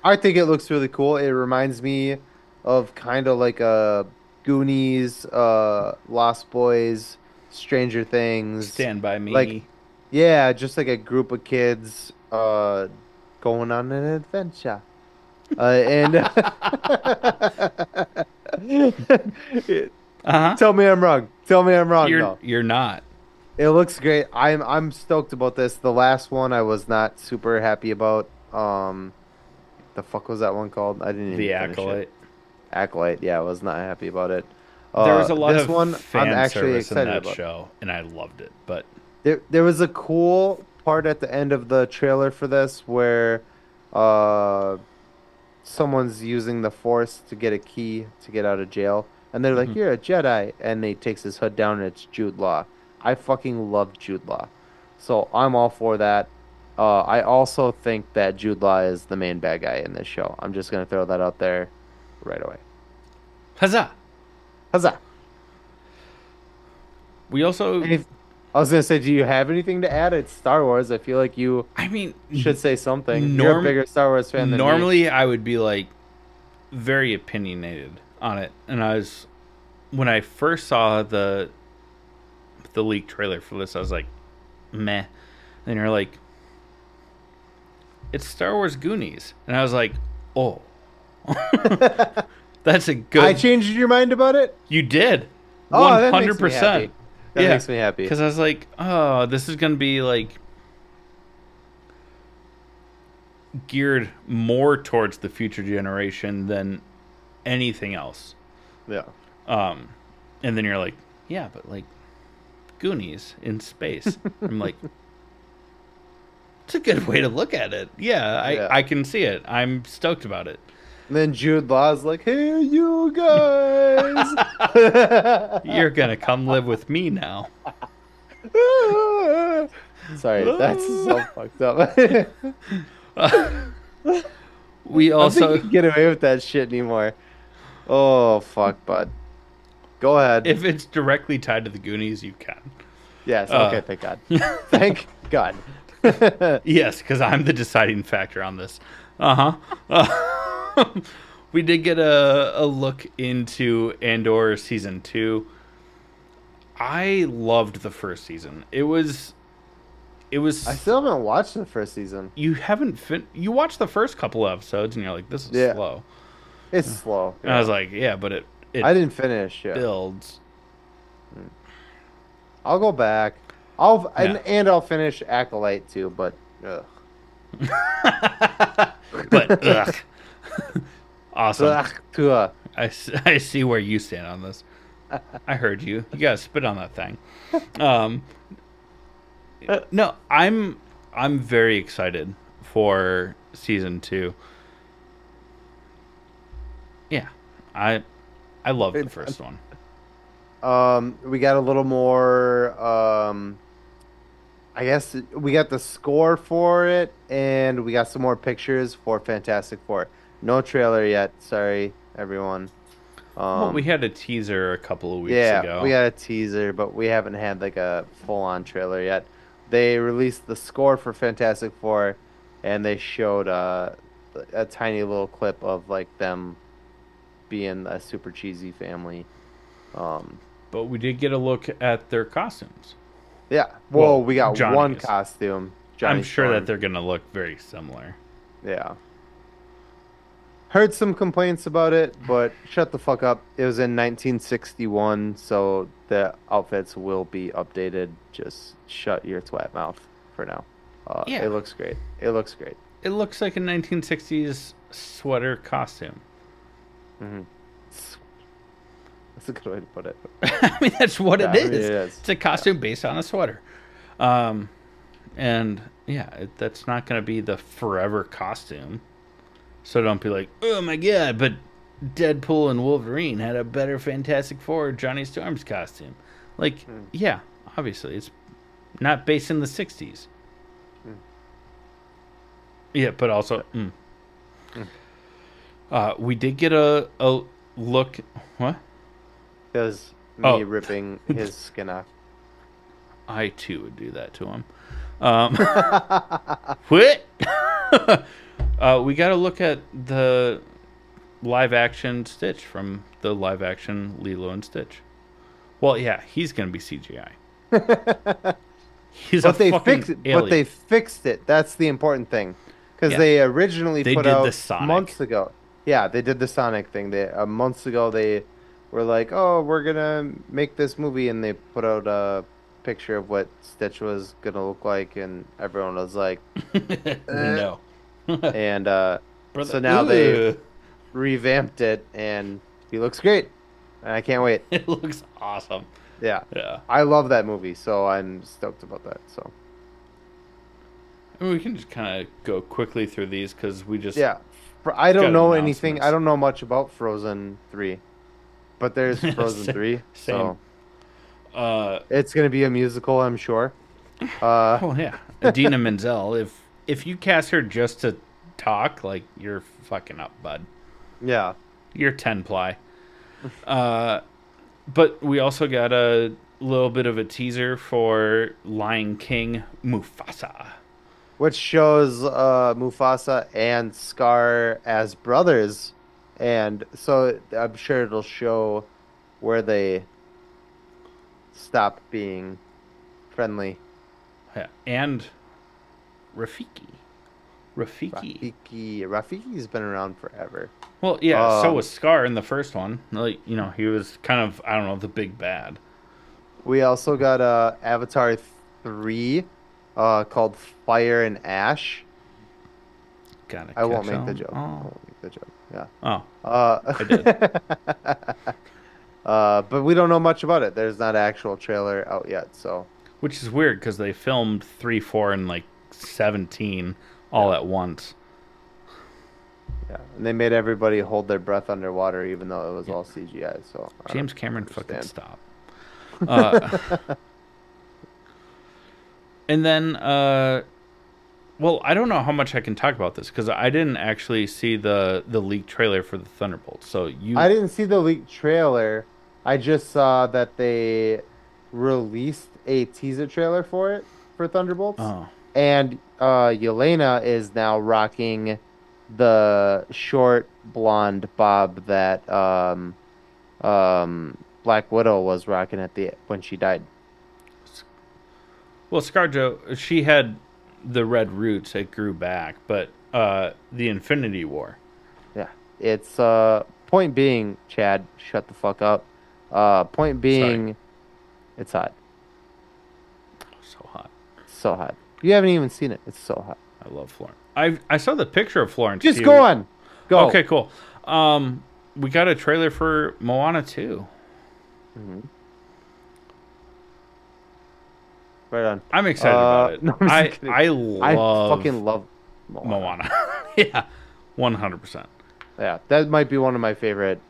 I think it looks really cool. It reminds me of kind of like a Goonies, Lost Boys, Stranger Things.
Stand by
Like
Me.
yeah, just like a group of kids going on an adventure. And
Uh huh.
tell me I'm wrong. Tell me I'm wrong though.
You're not.
It looks great. I'm stoked about this. The last one I was not super happy about. The fuck was that one called? I didn't even
The
finish it.
Acolyte.
Acolyte. Yeah, I was not happy about it.
There was a lot
This
of
one I'm
fan
actually
service in
excited
that
about.
show, and I loved it. But
There was a cool part at the end of the trailer for this where uh someone's using the Force to get a key to get out of jail, and they're like,
mhm.
"You're a Jedi," and he takes his hood down, and it's Jude Law. I fucking love Jude Law, so I'm all for that. I also think that Jude Law is the main bad guy in this show. I'm just gonna throw that out there right away.
Huzzah!
Huzzah!
We also
Any, I was gonna say, do you have anything to add? It's Star Wars. I feel like you
I mean,
should say something. You're a bigger Star Wars fan than me.
normally I would be like very opinionated on it, and when I first saw the leaked trailer for this, I was like, meh. And you're like, it's Star Wars Goonies, and I was like, oh, that's a good.
I changed your mind about it?
You did,
Oh, that makes me
100%.
happy. That
Yeah,
makes me happy.
because I was like, oh, this is gonna be like geared more towards the future generation than anything else.
Yeah.
And then you're like, yeah, but like Goonies in space. I'm like, it's a good way to look at it. Yeah,
Yeah.
I can see it. I'm stoked about it.
And then Jude Law's like, "Hey, you guys."
You're gonna come live with me now.
Sorry, that's so fucked up.
We
I don't think
also,
you can get away with that shit anymore. Oh fuck, bud. Go ahead.
if it's directly tied to the Goonies, you can.
Yes. Okay. Thank God. Thank God.
Yes, because I'm the deciding factor on this. We did get a look into Andor season 2. I loved the first season. It was.
I still haven't watched the first season.
You haven't you watched the first couple episodes and you're like, this is
Yeah.
slow.
It's slow.
And I was like, yeah, but it
I didn't finish. Yeah.
builds.
I'll go back. And I'll finish Acolyte too, but ugh.
But ugh. Awesome.
Ugh, tuh.
I see where you stand on this. I heard you. You gotta spit on that thing. No, I'm very excited for season 2. Yeah, I love the first one.
We got a little more. I guess we got the score for it, and we got some more pictures for Fantastic Four. No trailer yet. Sorry, everyone.
Well, we had a teaser a couple of weeks
Yeah,
ago.
we got a teaser, but we haven't had like a full-on trailer yet. They released the score for Fantastic Four, and they showed a tiny little clip of like them being a super cheesy family.
But we did get a look at their costumes.
Yeah.
Well,
Well, we got
Johnny's.
one costume. Johnny
I'm sure
Storm.
that they're going to look very similar.
Yeah. Heard some complaints about it, but shut the fuck up. It was in 1961, so the outfits will be updated. Just shut your twat mouth for now.
Yeah.
It looks great. It looks great.
It looks like a 1960s sweater costume.
That's a good way to put it.
I mean, that's what
Yeah,
it
I
is.
mean, it is.
It's a costume based on a sweater. And yeah, that's not going to be the forever costume. So don't be like, oh my god, but Deadpool and Wolverine had a better Fantastic Four Johnny Storm's costume. Like, yeah, obviously, it's not based in the 60s. Yeah, but also, we did get a look. What?
Because me
Oh.
ripping his skin off.
I too would do that to him. What? We got to look at the live action Stitch from the live action Lilo and Stitch. Well, yeah, he's gonna be CGI. He's
But
a
they
fucking
fixed it.
alien.
But they fixed it. That's the important thing. Because
Yeah.
they originally
They
put
did
out
the Sonic.
months ago. Yeah, they did the Sonic thing. They months ago they were like, "Oh, we're gonna make this movie," and they put out a picture of what Stitch was gonna look like, and everyone was like,
No.
and
Brother-
so now they
Ugh.
revamped it, and he looks great, and I can't wait.
It looks awesome.
Yeah,
Yeah.
I love that movie, so I'm stoked about that. So
I mean, we can just kind of go quickly through these because we just
yeah, I
Got
don't know anything.
announcements.
I don't know much about Frozen 3, but there's Frozen
Same-
3, so
same.
it's gonna be a musical, I'm sure.
Oh yeah, Adina Menzel. If you cast her just to talk, like you're fucking up, bud.
Yeah,
You're 10 ply. But we also got a little bit of a teaser for Lion King Mufasa.
which shows Mufasa and Scar as brothers, and so I'm sure it'll show where they stop being friendly.
Yeah. And Rafiki.
Rafiki's been around forever.
Well, yeah, so
Um,
was Scar in the first one. Like, he was kind of, I don't know, the big bad.
we also got Avatar 3 called Fire and Ash.
Gotta
I won't
catch
make the
on.
joke. I
Oh.
won't make the joke. Yeah.
Oh, I did.
But we don't know much about it. There's not an actual trailer out yet, so
Which is weird because they filmed 3, 4, and like 17 all at once.
yeah. And they made everybody hold their breath underwater, even though it was all CGI. So I
James
don't
Cameron, fucking
understand.
stop. Uh, and then, well, I don't know how much I can talk about this because I didn't actually see the leaked trailer for the Thunderbolts. So
I didn't see the leaked trailer. I just saw that they released a teaser trailer for it for Thunderbolts.
Oh,
And Yelena is now rocking the short blonde bob that Black Widow was rocking when she died.
well, ScarJo, she had the red roots. It grew back, but the Infinity War.
Yeah. It's point being, Chad, shut the fuck up. Point being, it's hot.
So hot.
So hot. You haven't even seen it. It's so hot.
I love Florence. I saw the picture of Florence.
Just
Pugh.
go on. Go.
Okay, cool. We got a trailer for Moana 2.
Mhm. Right on.
I'm excited about it.
no, I'm just kidding.
I
I
love
fucking love
Moana. Yeah, 100%.
Yeah, that might be one of my favorite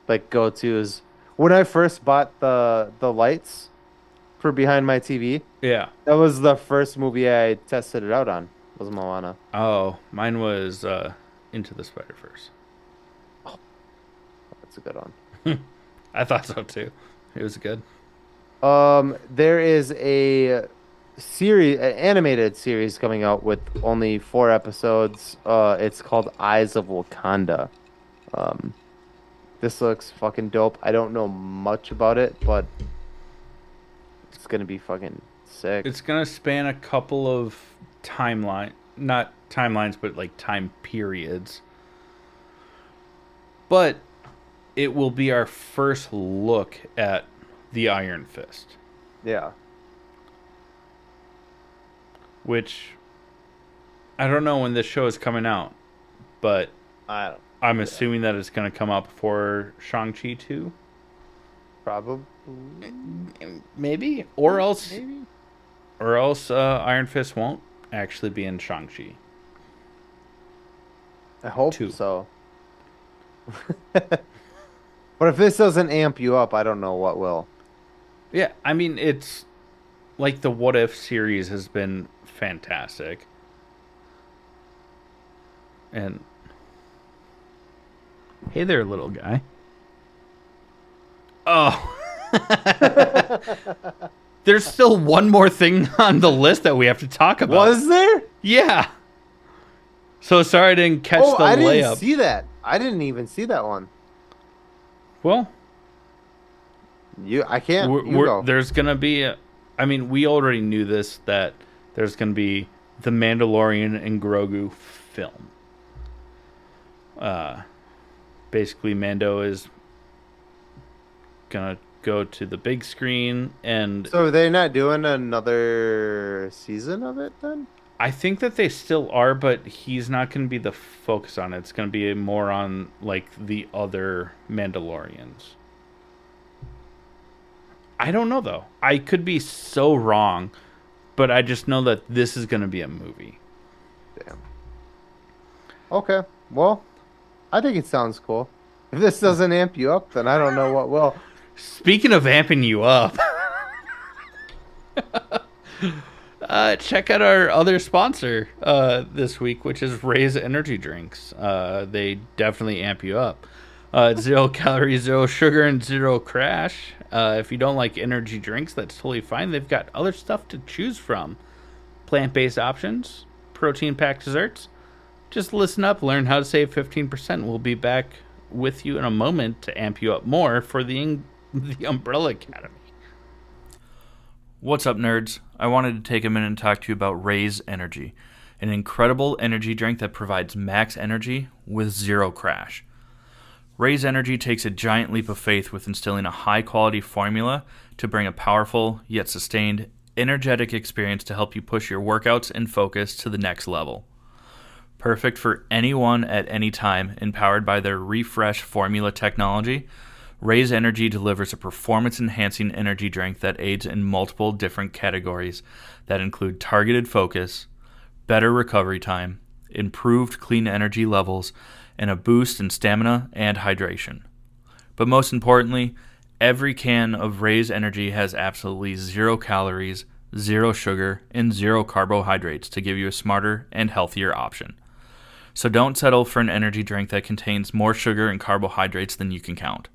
like go-tos. When I first bought the lights for behind my TV,
Yeah.
that was the first movie I tested it out on. Was Moana.
Oh, mine was Into the Spider-Verse.
That's a good one.
I thought so too. It was good.
There is a series, an animated series coming out with only 4 episodes. It's called Eyes of Wakanda. This looks fucking dope. I don't know much about it, but it's gonna be fucking sick.
It's gonna span a couple of not timelines, but like time periods. But it will be our first look at the Iron Fist,
Yeah.
which I don't know when this show is coming out, but
I don't.
I'm assuming that it's going to come out before Shang-Chi 2.
Probably.
Maybe. Or else
Maybe.
Iron Fist won't actually be in Shang-Chi.
I hope
2.
so. But if this doesn't amp you up, I don't know what will.
Yeah, I mean, it's like the What If series has been fantastic. And hey there, little guy. Oh. There's still one more thing on the list that we have to talk about.
Was there?
Yeah. So sorry I didn't catch the
I didn't
layup.
see that. I didn't even see that one.
Well,
I can't. You go.
there's going to be I mean, we already knew this, that there's going to be the Mandalorian and Grogu film. Basically, Mando is gonna go to the big screen, and
So they're not doing another season of it then?
I think that they still are, but he's not going to be the focus on it. It's going to be more on like the other Mandalorians. I don't know though. I could be so wrong, but I just know that this is going to be a movie.
Damn. Okay. Well, I think it sounds cool. If this doesn't amp you up, then I don't know what will.
Speaking of amping you up, check out our other sponsor this week, which is Raise Energy Drinks. They definitely amp you up. 0 calories, 0 sugar, and 0 crash. If you don't like energy drinks, that's totally fine. They've got other stuff to choose from. Plant-based options, protein-packed desserts. Just listen up, learn how to save 15%. We'll be back with you in a moment to amp you up more for the Umbrella Academy. What's up, nerds? I wanted to take a minute and talk to you about Raze Energy, an incredible energy drink that provides max energy with zero crash. Raze Energy takes a giant leap of faith with instilling a high-quality formula to bring a powerful, yet sustained, energetic experience to help you push your workouts and focus to the next level. Perfect for anyone at any time, and powered by their Refresh formula technology, Raze Energy delivers a performance-enhancing energy drink that aids in multiple different categories that include targeted focus, better recovery time, improved clean energy levels, and a boost in stamina and hydration. But most importantly, every can of Raze Energy has absolutely 0 calories, 0 sugar, and 0 carbohydrates to give you a smarter and healthier option. So don't settle for an energy drink that contains more sugar and carbohydrates than you can count.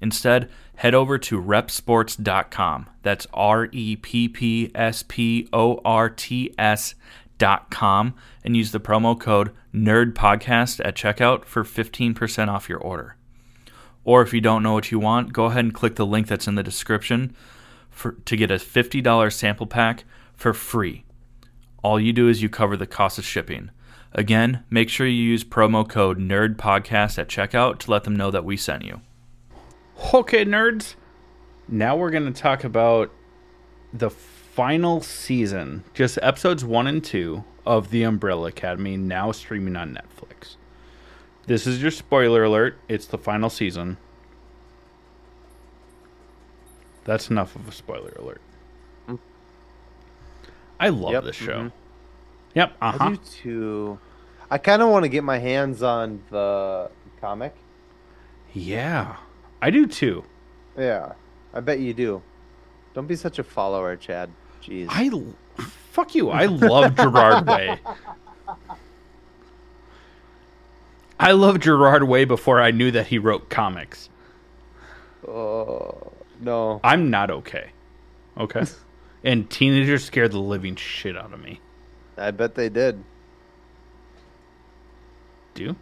Instead, head over to repsports.com. That's REPPSPORTS.com and use the promo code NERDPODCAST at checkout for 15% off your order. Or if you don't know what you want, go ahead and click the link that's in the description to get a $50 sample pack for free. All you do is you cover the cost of shipping. Again, make sure you use promo code NERDPODCAST at checkout to let them know that we sent you. Okay, nerds. Now we're going to talk about the final season, just episodes 1 and 2 of The Umbrella Academy, now streaming on Netflix. This is your spoiler alert. It's the final season. That's enough of a spoiler alert. I love this show.
Mm-hmm.
Yep.
I do too. I kind of want to get my hands on the comic.
Yeah, I do too.
Yeah, I bet you do. Don't be such a follower, Chad. Jeez.
Fuck you. I love Gerard Way. I loved Gerard Way before I knew that he wrote comics.
Oh, no.
I'm not okay. Okay? And teenagers scared the living shit out of me.
I bet they did.
Do?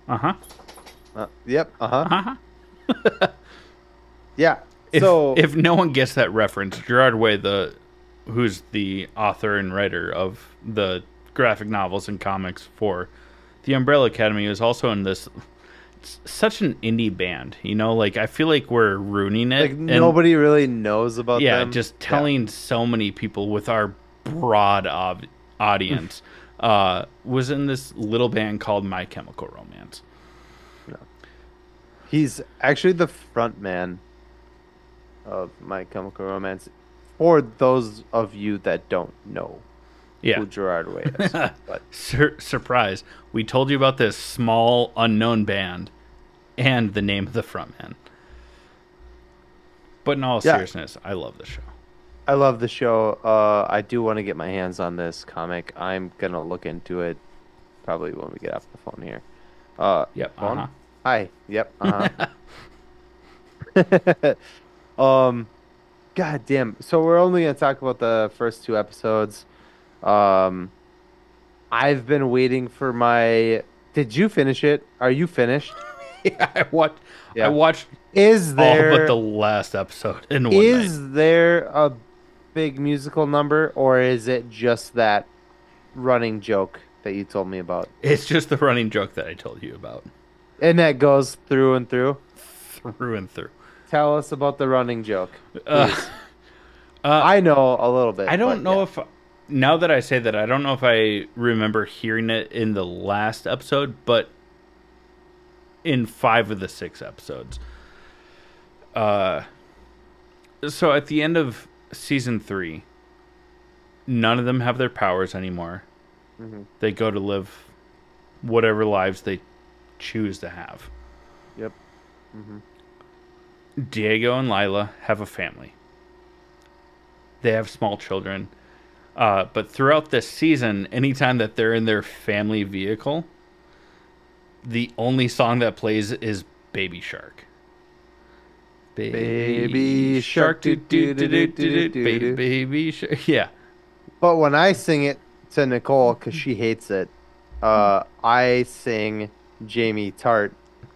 Uh-huh. Yep, uh-huh.
Uh-huh.
Yeah.
If no one gets that reference, Gerard Way, who's the author and writer of the graphic novels and comics for The Umbrella Academy, is also in this. It's such an indie band, you know. Like, I feel like we're ruining it.
Like, nobody really knows about them.
Yeah, just telling so many people with our broad audience was in this little band called My Chemical Romance.
No. He's actually the front man of My Chemical Romance, for those of you that don't know who Gerard Way is. But
surprise, we told you about this small unknown band and the name of the frontman. But in all seriousness, I love the show.
I love the show. I do want to get my hands on this comic. I'm gonna look into it probably when we get off the phone here.
Yep.
Phone?
Uh-huh.
Hi. Yep. God damn. So we're only gonna talk about the first 2 episodes. I've been waiting for my. Did you finish it? Are you finished?
Yeah, I watched.
Is there
all but the last episode in one night.
Is there a big musical number, or is it just that running joke that you told me about?
It's just the running joke that I told you about.
And that goes through and through?
Through and through.
Tell us about the running joke. I know a little bit.
I don't know if... Now that I say that, I don't know if I remember hearing it in the last episode, but in 5 of the 6 episodes. So at the end of season 3, none of them have their powers anymore.
Mm-hmm.
They go to live whatever lives they choose to have.
Yep. Mm-hmm.
Diego and Lila have a family. They have small children. But throughout this season, anytime that they're in their family vehicle, the only song that plays is Baby Shark.
Baby shark, do do do do do do do.
baby shark. Yeah.
But when I sing it to Nicole, because she hates it, I sing Jamie Tart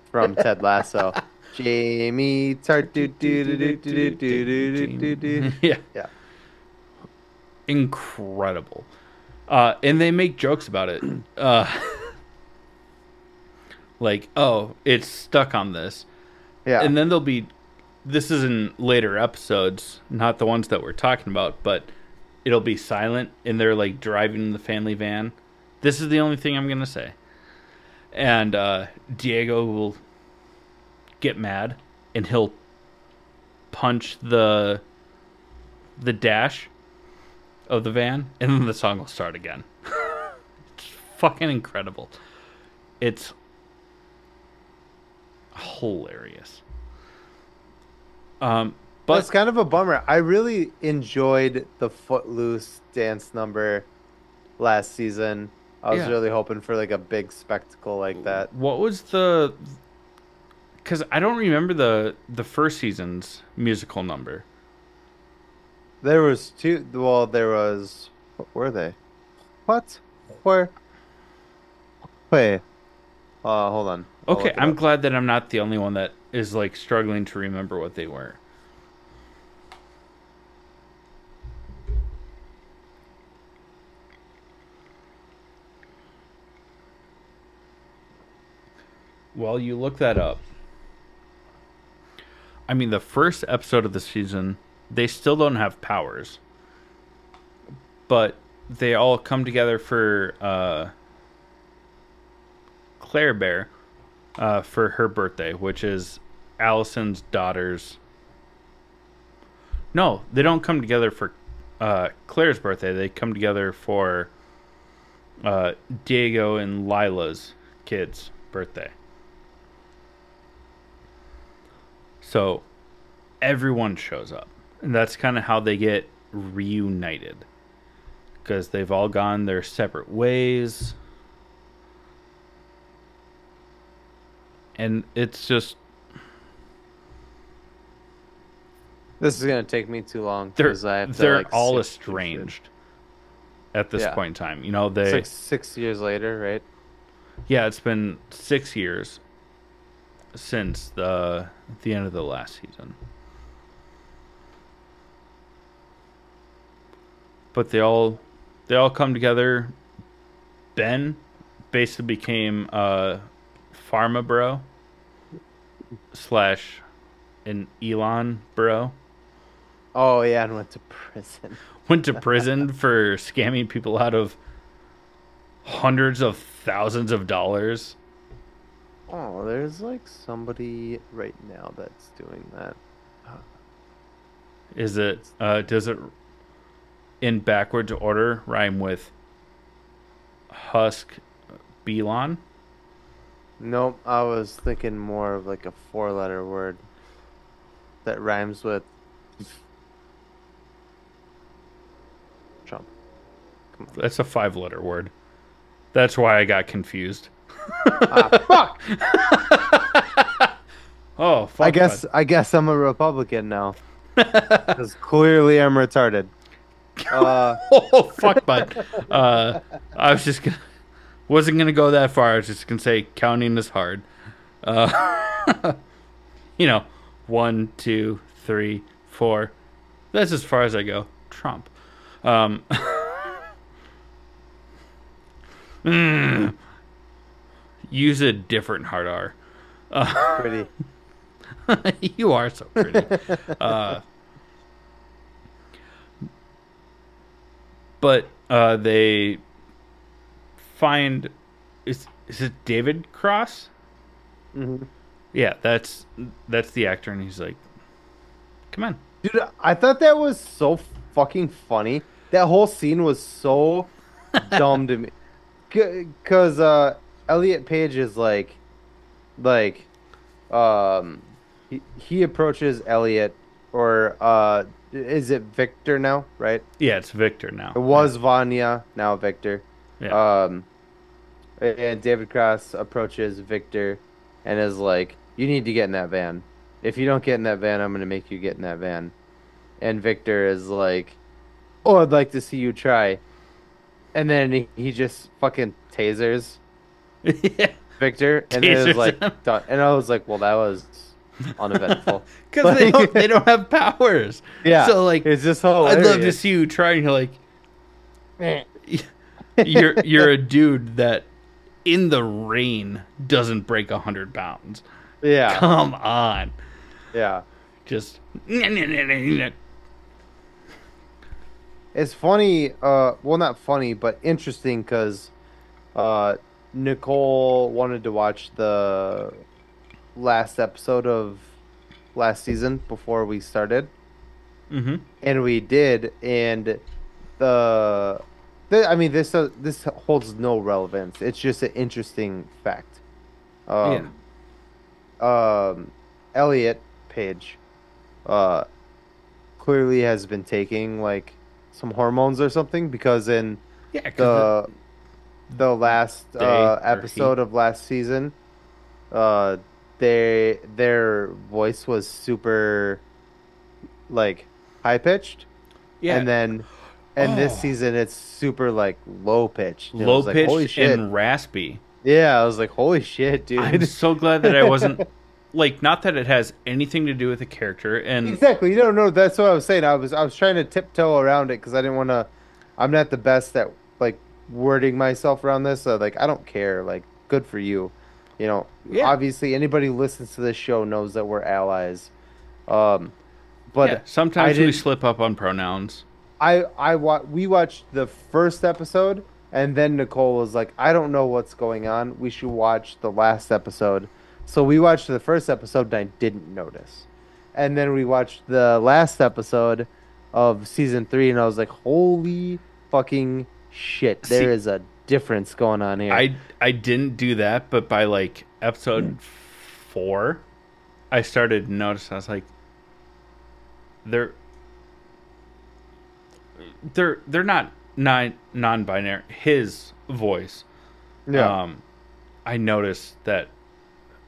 from Ted Lasso. Jamie Tart, do do do do do do do do do do.
Yeah.
Yeah.
Incredible. And they make jokes about it. Like, oh, it's stuck on this.
Yeah.
And then there'll be, this is in later episodes, not the ones that we're talking about, but it'll be silent and they're like driving the family van. This is the only thing I'm going to say. And Diego will get mad and he'll punch the dash of the van and then the song will start again. It's fucking incredible. It's hilarious. But
it's kind of a bummer. I really enjoyed the Footloose dance number last season. I was really hoping for like a big spectacle like that.
what was the? Because I don't remember the first season's musical number.
There was two. Well, there was. What were they? What? Where? Wait. Hold on. I'll
Okay,
look it
I'm
up.
glad that I'm not the only one that is like struggling to remember what they were. While you look that up, I mean, the first episode of the season, they still don't have powers, but they all come together for Claire Bear for her birthday, which is Allison's daughter's. No, they don't come together for Claire's birthday. They come together for Diego and Lila's kid's birthday. So everyone shows up. And that's kind of how they get reunited. Because they've all gone their separate ways. And it's just...
This is gonna take me too long
They're,
because I have to
they're
like
all
sit through
estranged at this
Yeah.
point in time. You know,
shit.
they...
It's like 6 years later, right?
Yeah, it's been 6 years since the end of the last season. But they all come together. Ben basically became Pharma Bro / an Elon Bro.
Oh yeah, and went to prison.
Went to prison for scamming people out of hundreds of thousands of dollars.
Oh, there's like somebody right now that's doing that.
Is it does it in backwards order rhyme with Husk Belon?
Nope, I was thinking more of like a 4-letter word that rhymes with Trump. Come on.
That's a 5-letter word. That's why I got confused.
Fuck!
Oh, fuck.
I guess I'm a Republican now. Because clearly I'm retarded.
Oh, fuck, bud. I was just gonna, wasn't gonna go that far. I was just gonna say counting is hard. You know, 1, 2, 3, 4. That's as far as I go. Trump. Use a different hard R.
Pretty.
You are so pretty. But they find is it David Cross?
Mm-hmm.
Yeah, that's the actor, and he's like, "Come on."
Dude, I thought that was so fucking funny. That whole scene was so dumb to me. Cause Elliot Page is he approaches Elliot, or is it Victor now, right?
Yeah, it's Victor now.
It was Vanya, now Victor.
Yeah.
And David Cross approaches Victor and is like, "You need to get in that van." if you don't get in that van, I'm gonna make you get in that van. And Victor is like, oh, I'd like to see you try. And then he just fucking tasers
Yeah.
Victor, and then it was
Tasers
like
him.
done. And I was like, well, that was uneventful.
Because
Like,
they don't have powers.
yeah,
So like,
it's just
I'd
hilarious.
love to see you try. And you're like,
Eh.
you're a dude that in the rain doesn't break 100 pounds.
Yeah,
Come on,
yeah.
just
It's funny. Well, not funny, but interesting because Nicole wanted to watch the last episode of last season before we started,
hmm
and we did. And I mean, this holds no relevance. It's just an interesting fact.
yeah,
Um, Elliot Page, uh, clearly has been taking like some hormones or something because in
yeah. Because
the the last
day or
episode
heat.
of last season, uh, their voice was super like high pitched,
Yeah,
and then and this
oh,
season it's super like low pitched. And it
low
was like, holy
pitched
shit!
and raspy.
Yeah, I was like, holy shit,
I'm
dude.
so glad that I wasn't like, not that it has anything to do with the character, and
Exactly. You don't know. That's what I was saying. I was trying to tiptoe around it because I didn't want to. I'm not the best at like wording myself around this. So like, I don't care. Like, good for you. You know,
yeah,
obviously anybody who listens to this show knows that we're allies.
yeah.
But I
Sometimes we
didn't.
slip up on pronouns.
We watched the first episode, and then Nicole was like, "I don't know what's going on. We should watch the last episode." So we watched the first episode, and I didn't notice. And then we watched the last episode of season 3, and I was like, "Holy fucking shit!
See,
There is a difference going on here."
I didn't do that, but by like episode 4, I started to notice. I was like, they're they're not non-binary. His voice,
Yeah,
I noticed that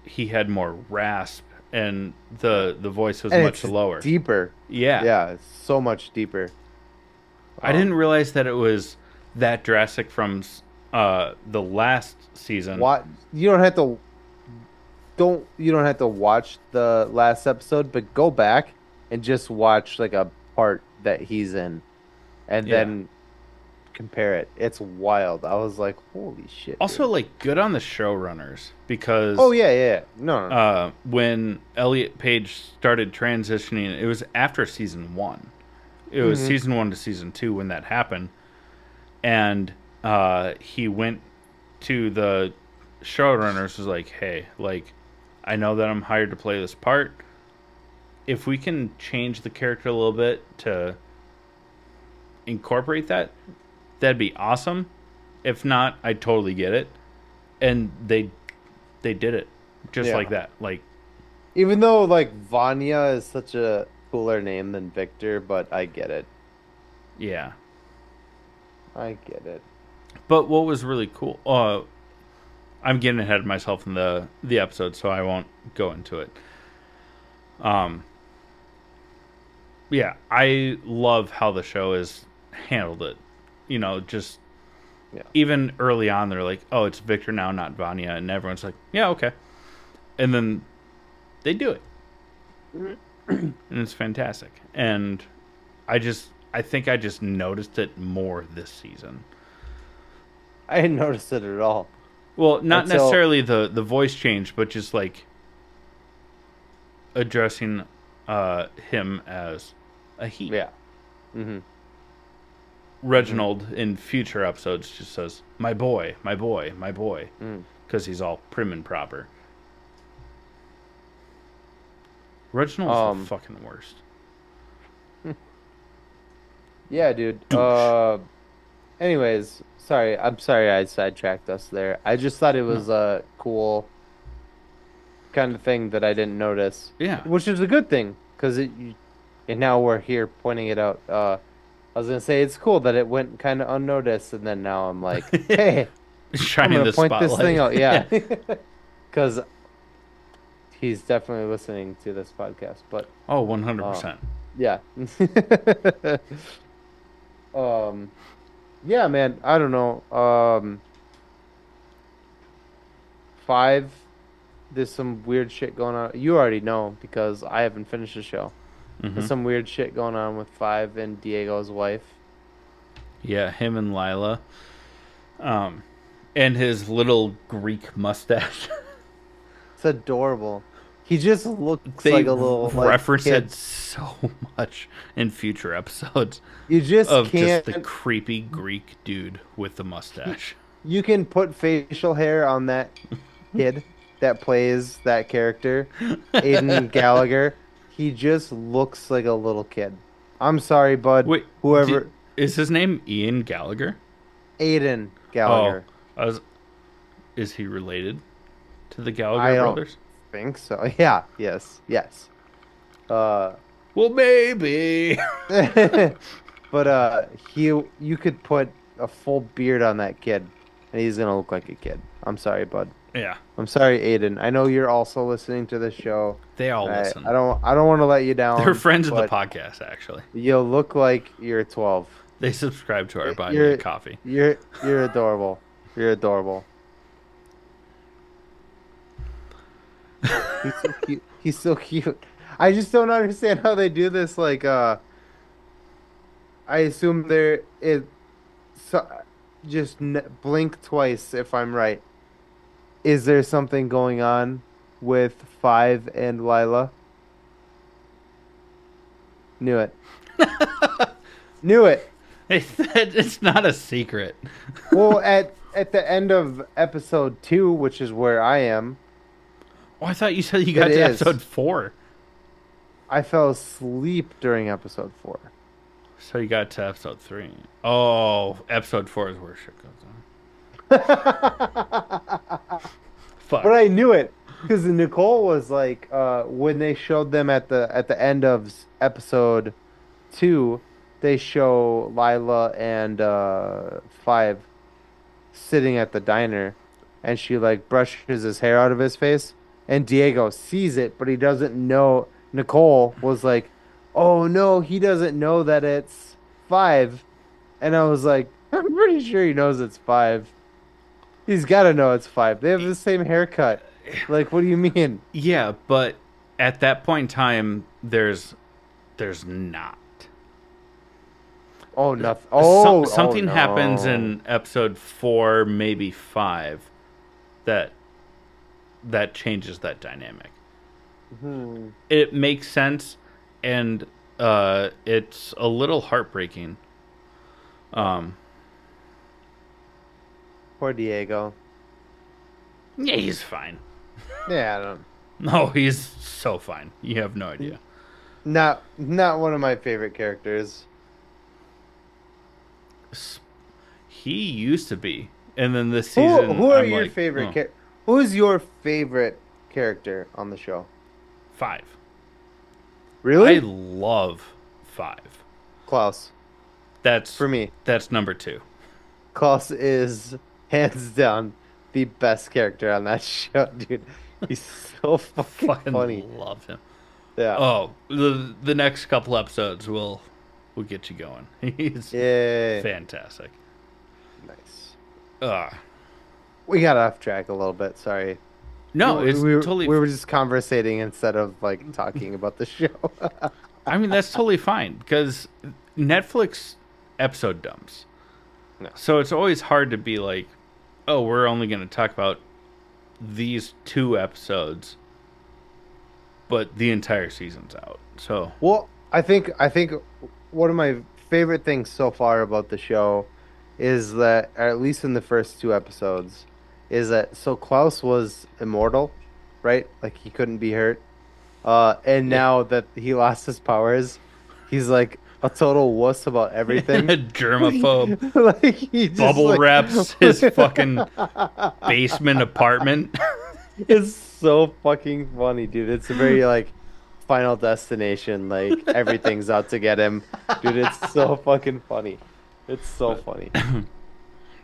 he had more rasp, and the voice was
and
much
it's
lower.
deeper.
Yeah,
Yeah, it's so much deeper.
I didn't realize that it was that drastic from the last season.
What you don't have to watch the last episode, but go back and just watch like a part that he's in, and
Yeah.
then compare it. It's wild. I was like, holy shit,
Also,
dude.
like, good on the showrunners because
Oh yeah, yeah, yeah. No, no.
when Elliot Page started transitioning, it was after season 1. It was
Mhm.
season 1 to season 2 when that happened, and he went to the showrunners, was like, "Hey, like, I know that I'm hired to play this part. If we can change the character a little bit to incorporate that, that'd be awesome. If not, I totally get it." And they did it just
Yeah.
like that. Like,
Even though like Vanya is such a cooler name than Victor, but I get it.
yeah.
I get it.
But what was really cool, I'm getting ahead of myself in the episode, so I won't go into it. Yeah, I love how the show has handled it. You know, just
Yeah.
even early on, they're like, "Oh, it's Victor now, not Vanya," and everyone's like, "Yeah, okay." And then they do it, and it's fantastic. And I think I just noticed it more this season.
I didn't notice it at all
Well, not
until
necessarily the voice change, but just like addressing him as a he.
yeah. Hmm.
Reginald in future episodes just says, "My boy, my boy, my boy,"
Mm.
because he's all prim and proper. Reginald's the
Um.
fucking worst.
Yeah, dude.
Douche.
Anyways, sorry. I'm sorry I sidetracked us there. I just thought it
No.
was a cool kind of thing that I didn't notice,
Yeah.
which is a good thing because and now we're here pointing it out. I was gonna say it's cool that it went kind of unnoticed, and then now I'm like, hey, I'm
Shining
gonna
the
point this thing
spotlight.
out. Yeah, because he's definitely listening to this podcast. But
Oh,
uh,
100%.
yeah. um, yeah, man. I don't know. Five. There's some weird shit going on. You already know because I haven't finished the show. There's
Hmm.
some weird shit going on with Five and Diego's wife.
Yeah, him and Lila. Um, and his little Greek mustache.
It's adorable. He just looks
They
like a little like
reference
kid.
it so much in future episodes
You just
of just the
can't.
creepy Greek dude with the mustache.
You can put facial hair on that kid that plays that character, Aiden Gallagher. He just looks like a little kid. I'm sorry, bud.
Wait,
Whoever
is his name Ian Gallagher?
Aiden
Oh,
Gallagher.
I was, is he related to the
I
Gallagher
don't
brothers?
think so. Yeah. Yes. Yes. Uh,
Well, maybe.
but you could put a full beard on that kid, and he's gonna look like a kid. I'm sorry, bud.
Yeah,
I'm sorry, Aiden. I know you're also listening to the show.
they all
I,
listen.
I don't want to let you down.
They're friends of the
but
podcast, actually.
you look like you're 12.
They subscribe to our Buy Me
You're
a Coffee.
you're adorable. You're adorable. He's so cute. He's so cute. I just don't understand how they do this. Like, I assume they're it. So, just blink twice if I'm right. Is there something going on with Five and Lila? Knew it. Knew it.
It's not a secret.
Well, at the end of episode 2, which is where I am,
Oh, I thought you said you got
It
to
is.
episode 4.
I fell asleep during episode 4.
So you got to episode 3. Oh, episode 4 is where shit goes on. Fuck.
But I knew it because Nicole was like, when they showed them at the end of episode 2, they show Lila and Five sitting at the diner, and she like brushes his hair out of his face, and Diego sees it, but he doesn't know. Nicole was like, "Oh no, he doesn't know that it's Five," and I was like, "I'm pretty sure he knows it's Five. He's got to know it's Five. They have the same haircut. Like, what do you mean?"
Yeah, but at that point in time, there's not.
Oh, nothing. Oh,
Something
oh,
happens
no.
in episode 4, maybe 5, that changes that dynamic.
Hmm.
It makes sense, and it's a little heartbreaking. Um,
Poor Diego.
yeah, he's fine.
Yeah, I don't.
No, he's so fine. You have no idea.
Not one of my favorite characters.
He used to be, and then this season,
Who are
I'm
your
like,
favorite?
oh,
Who's your favorite character on the show?
5.
Really?
I love 5.
Klaus.
That's
For me,
that's number 2.
Klaus is hands down the best character on that show, dude. He's so fucking
Fucking
funny.
love him.
Yeah.
Oh, the next couple episodes will get you going. He's
Yay.
fantastic.
Nice.
Uh,
We got off track a little bit. Sorry.
no,
we,
it's
we,
totally.
we were just conversating instead of like talking about the show.
I mean, that's totally fine because Netflix episode dumps.
No.
So it's always hard to be like, oh, we're only going to talk about these 2 episodes, but the entire season's out. So
Well, I think one of my favorite things so far about the show is that, or at least in the first 2 episodes, is that so Klaus was immortal, right? Like he couldn't be hurt. And now that he lost his powers, he's like a total wuss about everything.
germaphobe
Like he just
bubble
like,
wraps his fucking basement apartment.
It's so fucking funny, dude. It's a very like Final Destination, like everything's out to get him. Dude, it's so fucking funny. It's so funny.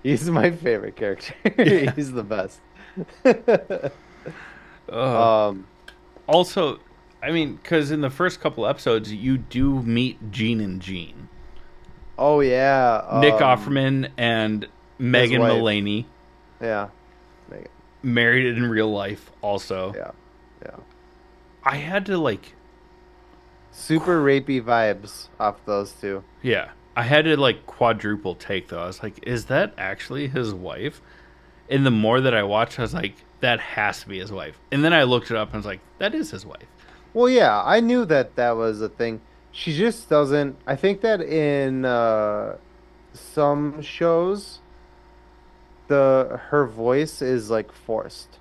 He's my favorite character.
Yeah.
He's the best.
Oh,
Um
Also, I mean, because in the first couple episodes, you do meet Gene and Jean,
Oh yeah,
Nick Offerman and
his
Megan
wife.
Mullany,
Yeah, Megan.
married in real life. Also,
Yeah, yeah.
I had to like,
Super rapey vibes off those two.
yeah, I had to like quadruple take though. I was like, is that actually his wife? And the more that I watched, I was like, that has to be his wife. And then I looked it up and was like, that is his wife.
Well, yeah, I knew that that was a thing. She just doesn't. I think that in some shows, the her voice is like forced.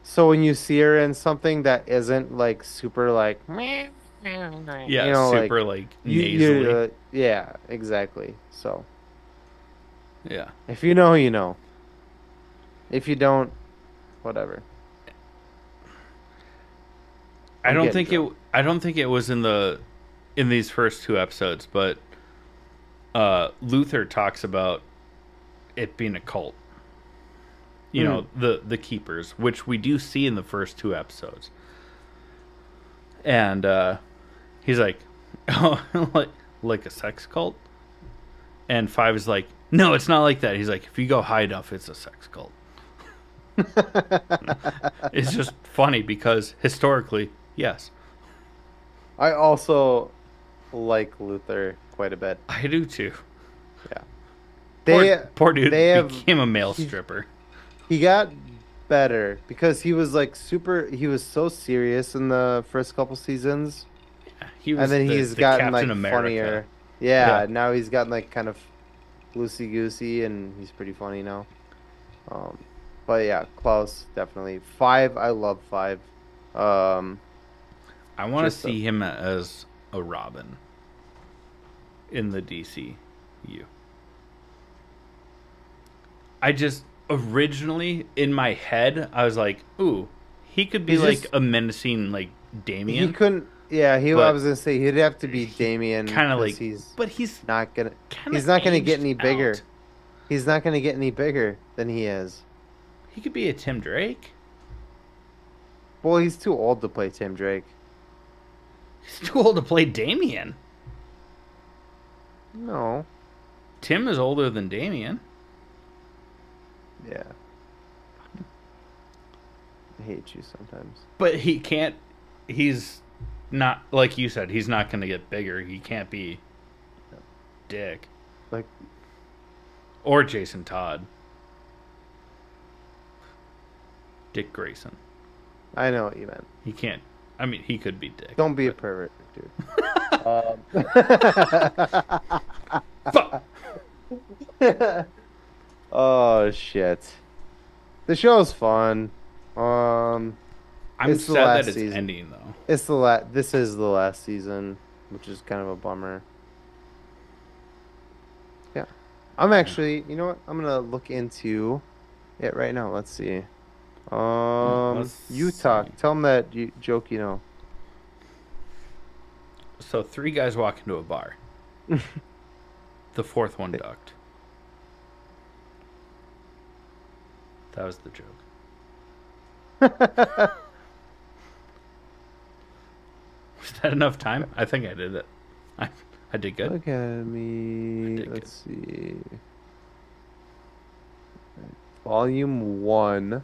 So when you see her in something that isn't like super like,
Yeah,
like
super like
you,
nasally.
yeah, exactly. So
Yeah.
if you know, you know. If you don't, whatever.
I
I'm
don't
getting
think it.
drunk.
I don't think it was in these first two episodes, but Luther talks about it being a cult. You know,
Mm.
the keepers, which we do see in the first two episodes, and he's like, oh, like a sex cult, and Five is like, no, it's not like that. He's like, if you go high enough, it's a sex cult. It's just funny because historically, yes,
I also like Luther quite a bit.
I do too.
Yeah.
Poor,
They
poor dude
they have
became a male
he,
stripper.
he got better because he was like he was so serious in the first couple seasons,
He
and
was
then he's
the
gotten
Captain
like
America.
funnier. Yeah,
Yeah.
now he's gotten like kind of loosey goosey and he's pretty funny now. Um but yeah, Klaus definitely. Five, I love Five. Um
I want to
just a,
see him as a Robin in the DCU. I just originally in my head I was like, "Ooh, he could be
he's
like
just
a menacing like
he
Damien,
couldn't I
but
was gonna say he'd have to be Damien
kind of
because
like but
not gonna
kind of
he's not gonna get
aged
any
out.
bigger. He's not gonna get any bigger than he is.
He could be a Tim Drake.
Well, he's too old to play Tim Drake.
He's too old to play Damien.
No.
Tim is older than Damien.
Yeah. I hate you sometimes.
But he can't. He's not like you said. He's not going to get bigger. He can't be Dick
Like,
or Jason Todd. Dick Grayson.
I know what you meant.
He can't. I mean, he could be Dick.
Don't be a
but-
pervert, dude.
Fuck.
Oh shit. The show's fun.
I'm
It's the
sad
last
that it's
season.
ending though.
It's this is the last season, which is kind of a bummer. Yeah. I'm actually, you know what? I'm gonna look into it right now. Let's see.
Let's
You talk.
see.
Tell them that joke you know.
So three guys walk into a bar. The fourth one ducked. That was the joke. Was that enough time? I think I did it. I did good.
Look at me.
did
Let's see. Volume 1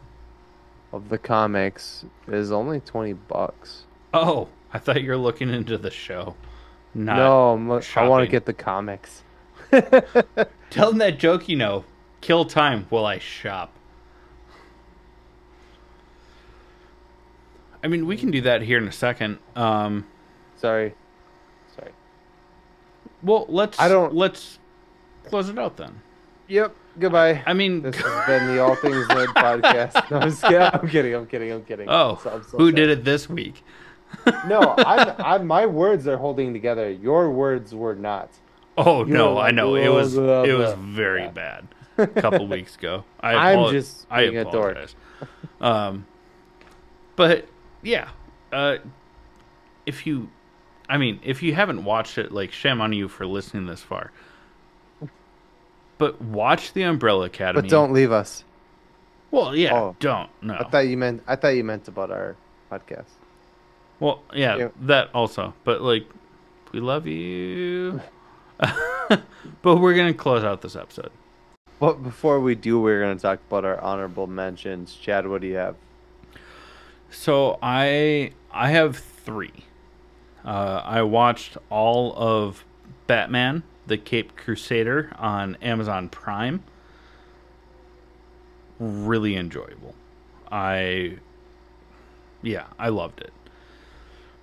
of the comics is only $20.
Oh, I thought you were looking into the show. Not
No, I want to
shopping.
get the comics.
Tell them that joke you know. Kill time while I shop. I mean, we can do that here in a second.
Sorry.
Well, let's close it out then.
Yep. Goodbye.
I mean,
This has been the All Things Nerd podcast. No, I'm kidding. I'm kidding.
oh,
I'm so
who
sad.
did it this week?
No, my words are holding together. Your words were not.
Oh
You
no,
were
I
like,
know it
blah,
was
blah,
it was
blah.
very
Yeah.
bad a couple weeks ago.
I'm just
I
being a dork.
apologize. But yeah, if you, I mean, if you haven't watched it, like shame on you for listening this far. But watch the Umbrella Academy.
But don't leave us.
Well, yeah,
Oh.
don't. No.
I thought you meant about our podcast.
Well, yeah,
Yeah.
that also. But like, we love you. But we're gonna close out this episode.
But before we do, we're going to talk about our honorable mentions. Chad, what do you have?
So I have three. I watched all of Batman: The Caped Crusader on Amazon Prime. Really enjoyable. I I loved it.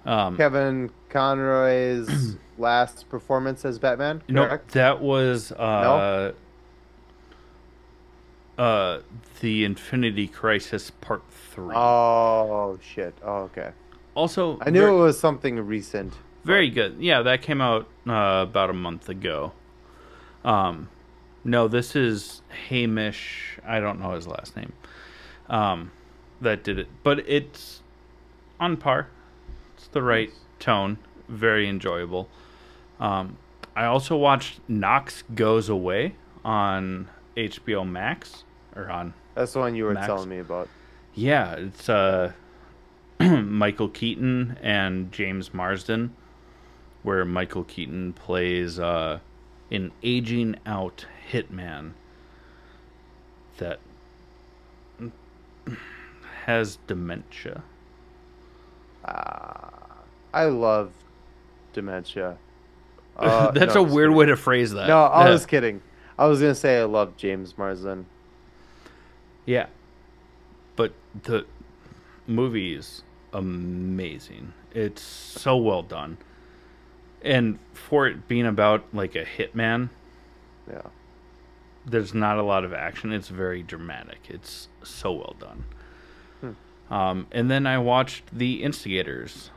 Kevin Conroy's last performance as Batman,
Nope,
correct?
that was
No?
uh the Infinity Crisis Part 3.
Oh, shit. Oh, okay.
Also
I knew it was something recent, but
very good. Yeah, that came out about a month ago. No, this is Hamish. I don't know his last name. That did it, but it's on par. It's the right tone. Very enjoyable. I also watched Knox Goes Away on HBO Max or on
that's the one you were
Max.
telling me about.
Yeah, it's Michael Keaton and James Marsden, where Michael Keaton plays an aging out hitman that has dementia.
I love dementia.
That's
No,
a
just
weird
kidding.
way to phrase that.
No, I was kidding. I was gonna say I love James Marsden.
Yeah, but the movie is amazing. It's so well done, and for it being about like a hitman,
Yeah.
there's not a lot of action. It's very dramatic. It's so well done. And then I watched The Instigators,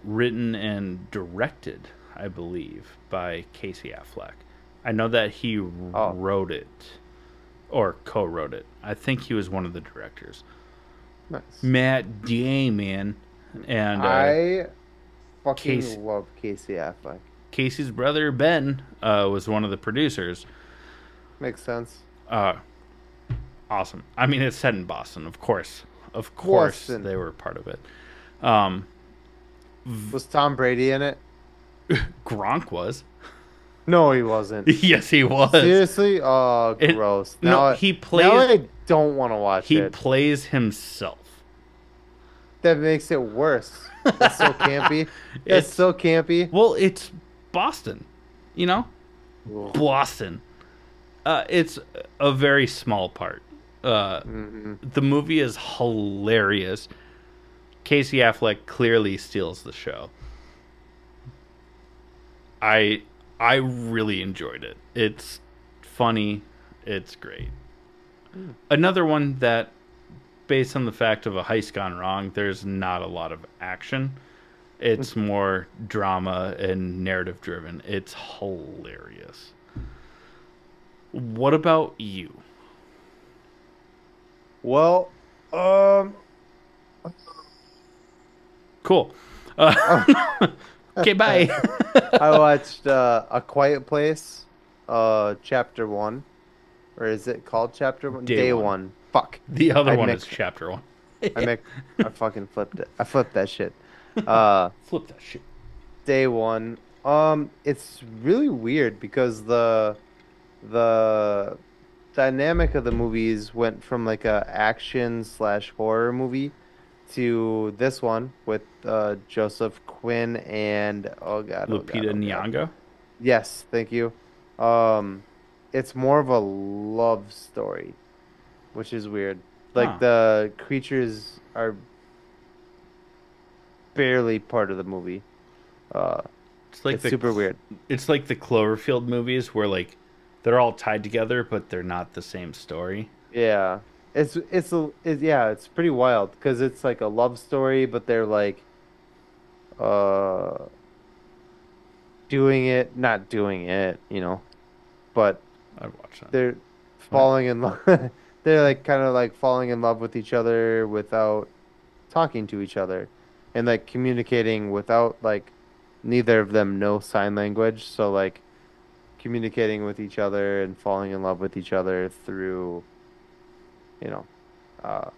written and directed, I believe, by Casey Affleck. I know that he wrote it or co-wrote it. I think he was one of the directors.
Nice.
Matt Damon and
I fucking
Casey-
love Casey Affleck.
Casey's brother Ben was one of the producers.
Makes sense.
Awesome. I mean, it's set in Boston, of course. Of course,
Boston.
they were part of it.
Was Tom Brady in it?
Gronk was.
No, he wasn't.
Yes, he was.
Seriously? Oh,
It-
gross.
no,
Now
he
Now
plays.
I don't want to watch
He
it.
plays himself.
That makes it worse. That's so campy. That's
It's-
so campy.
Well, it's Boston, you know,
Ugh.
Boston. It's a very small part. The movie is hilarious. Casey Affleck clearly steals the show. I really enjoyed it. It's funny. It's great. Another one that, based on the fact of a heist gone wrong, there's not a lot of action. It's more drama and narrative driven. It's hilarious. What about you?
Well,
Cool. Okay, bye.
I watched A Quiet Place, Chapter 1. Or is it called Chapter 1?
Day
Day
one.
1. Fuck.
The other
I
one
mixed-
is chapter 1.
I fucking flipped it. I flipped that shit.
Flip that shit.
Day 1. It's really weird because the dynamic of the movies went from like a action / horror movie to this one with Joseph Quinn and
Lupita Nyong'o.
Yes, thank you. It's more of a love story, which is weird. Like
Huh.
the creatures are barely part of the movie.
It's like
It's super weird.
It's like the Cloverfield movies where like they're all tied together, but they're not the same story.
Yeah, it's pretty wild because it's like a love story, but they're like, not doing it, but
I'd watch that.
they're falling in love. They're like kind of like falling in love with each other without talking to each other, and like communicating without like neither of them know sign language, so like communicating with each other and falling in love with each other through, you know, uh,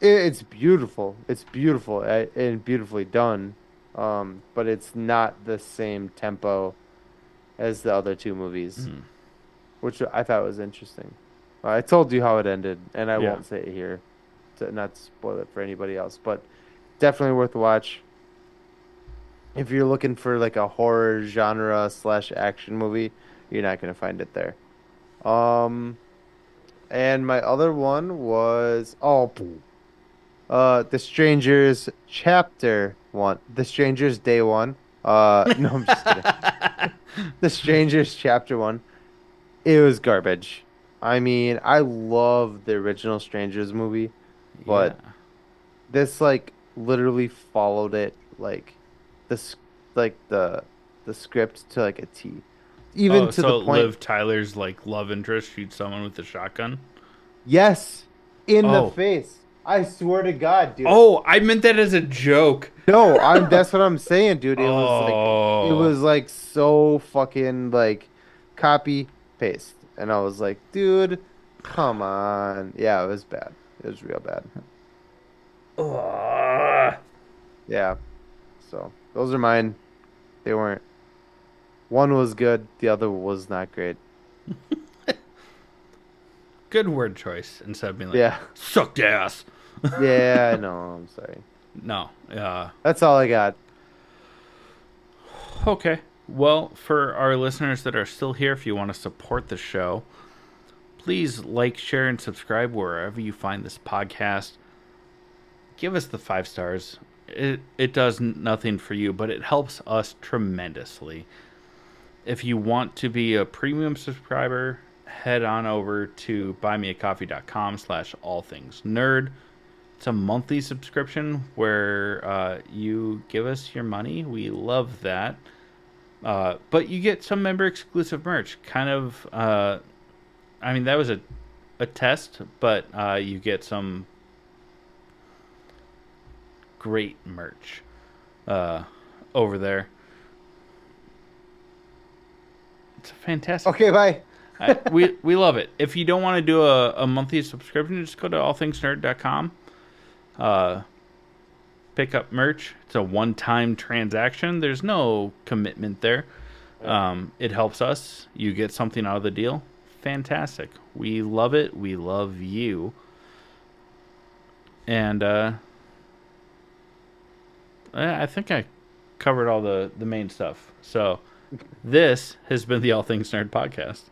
It's beautiful. It's beautiful and beautifully done. But it's not the same tempo as the other two movies,
Hmm.
which I thought was interesting. I told you how it ended, and I
Yeah.
won't say it here to not spoil it for anybody else, but definitely worth a watch. If you're looking for like a horror genre slash action movie, you're not gonna find it there. Um, and my other one was The Strangers Chapter 1. The Strangers Day 1. No, I'm just kidding. The Strangers Chapter 1. It was garbage. I mean, I love the original Strangers movie,
Yeah.
but this like literally followed it like this like the script to like a T. Even
Oh,
to the
so
point,
Liv Tyler's like love interest shoots someone with a shotgun.
yes, in the
Oh.
face. I swear to God, dude.
Oh, I meant that as a joke.
No, that's what I'm saying, dude. It
Oh.
was like so fucking like copy paste. And I was like, dude, come on. Yeah, it was bad. It was real bad.
Ugh.
Yeah. So those are mine. They weren't. One was good, the other was not great.
Good word choice instead of being like,
Yeah.
sucked ass.
Yeah, I know. I'm sorry.
No.
That's all I got.
Okay. Well, for our listeners that are still here, if you want to support the show, please like, share, and subscribe wherever you find this podcast. Give us the 5 stars. It does nothing for you, but it helps us tremendously. If you want to be a premium subscriber, head on over to buymeacoffee.com/allthingsnerd. It's a monthly subscription where you give us your money. We love that. But you get some member exclusive merch. Kind of, I mean, that was a test, but you get some great merch uh, over there. It's fantastic.
Okay, bye.
We love it. If you don't want to do a monthly subscription, just go to allthingsnerd.com. Uh, Pick up merch. It's a one-time transaction. There's no commitment there. It helps us. You get something out of the deal. Fantastic. We love it. We love you. And I think I covered all the main stuff. So this has been the All Things Nerd podcast.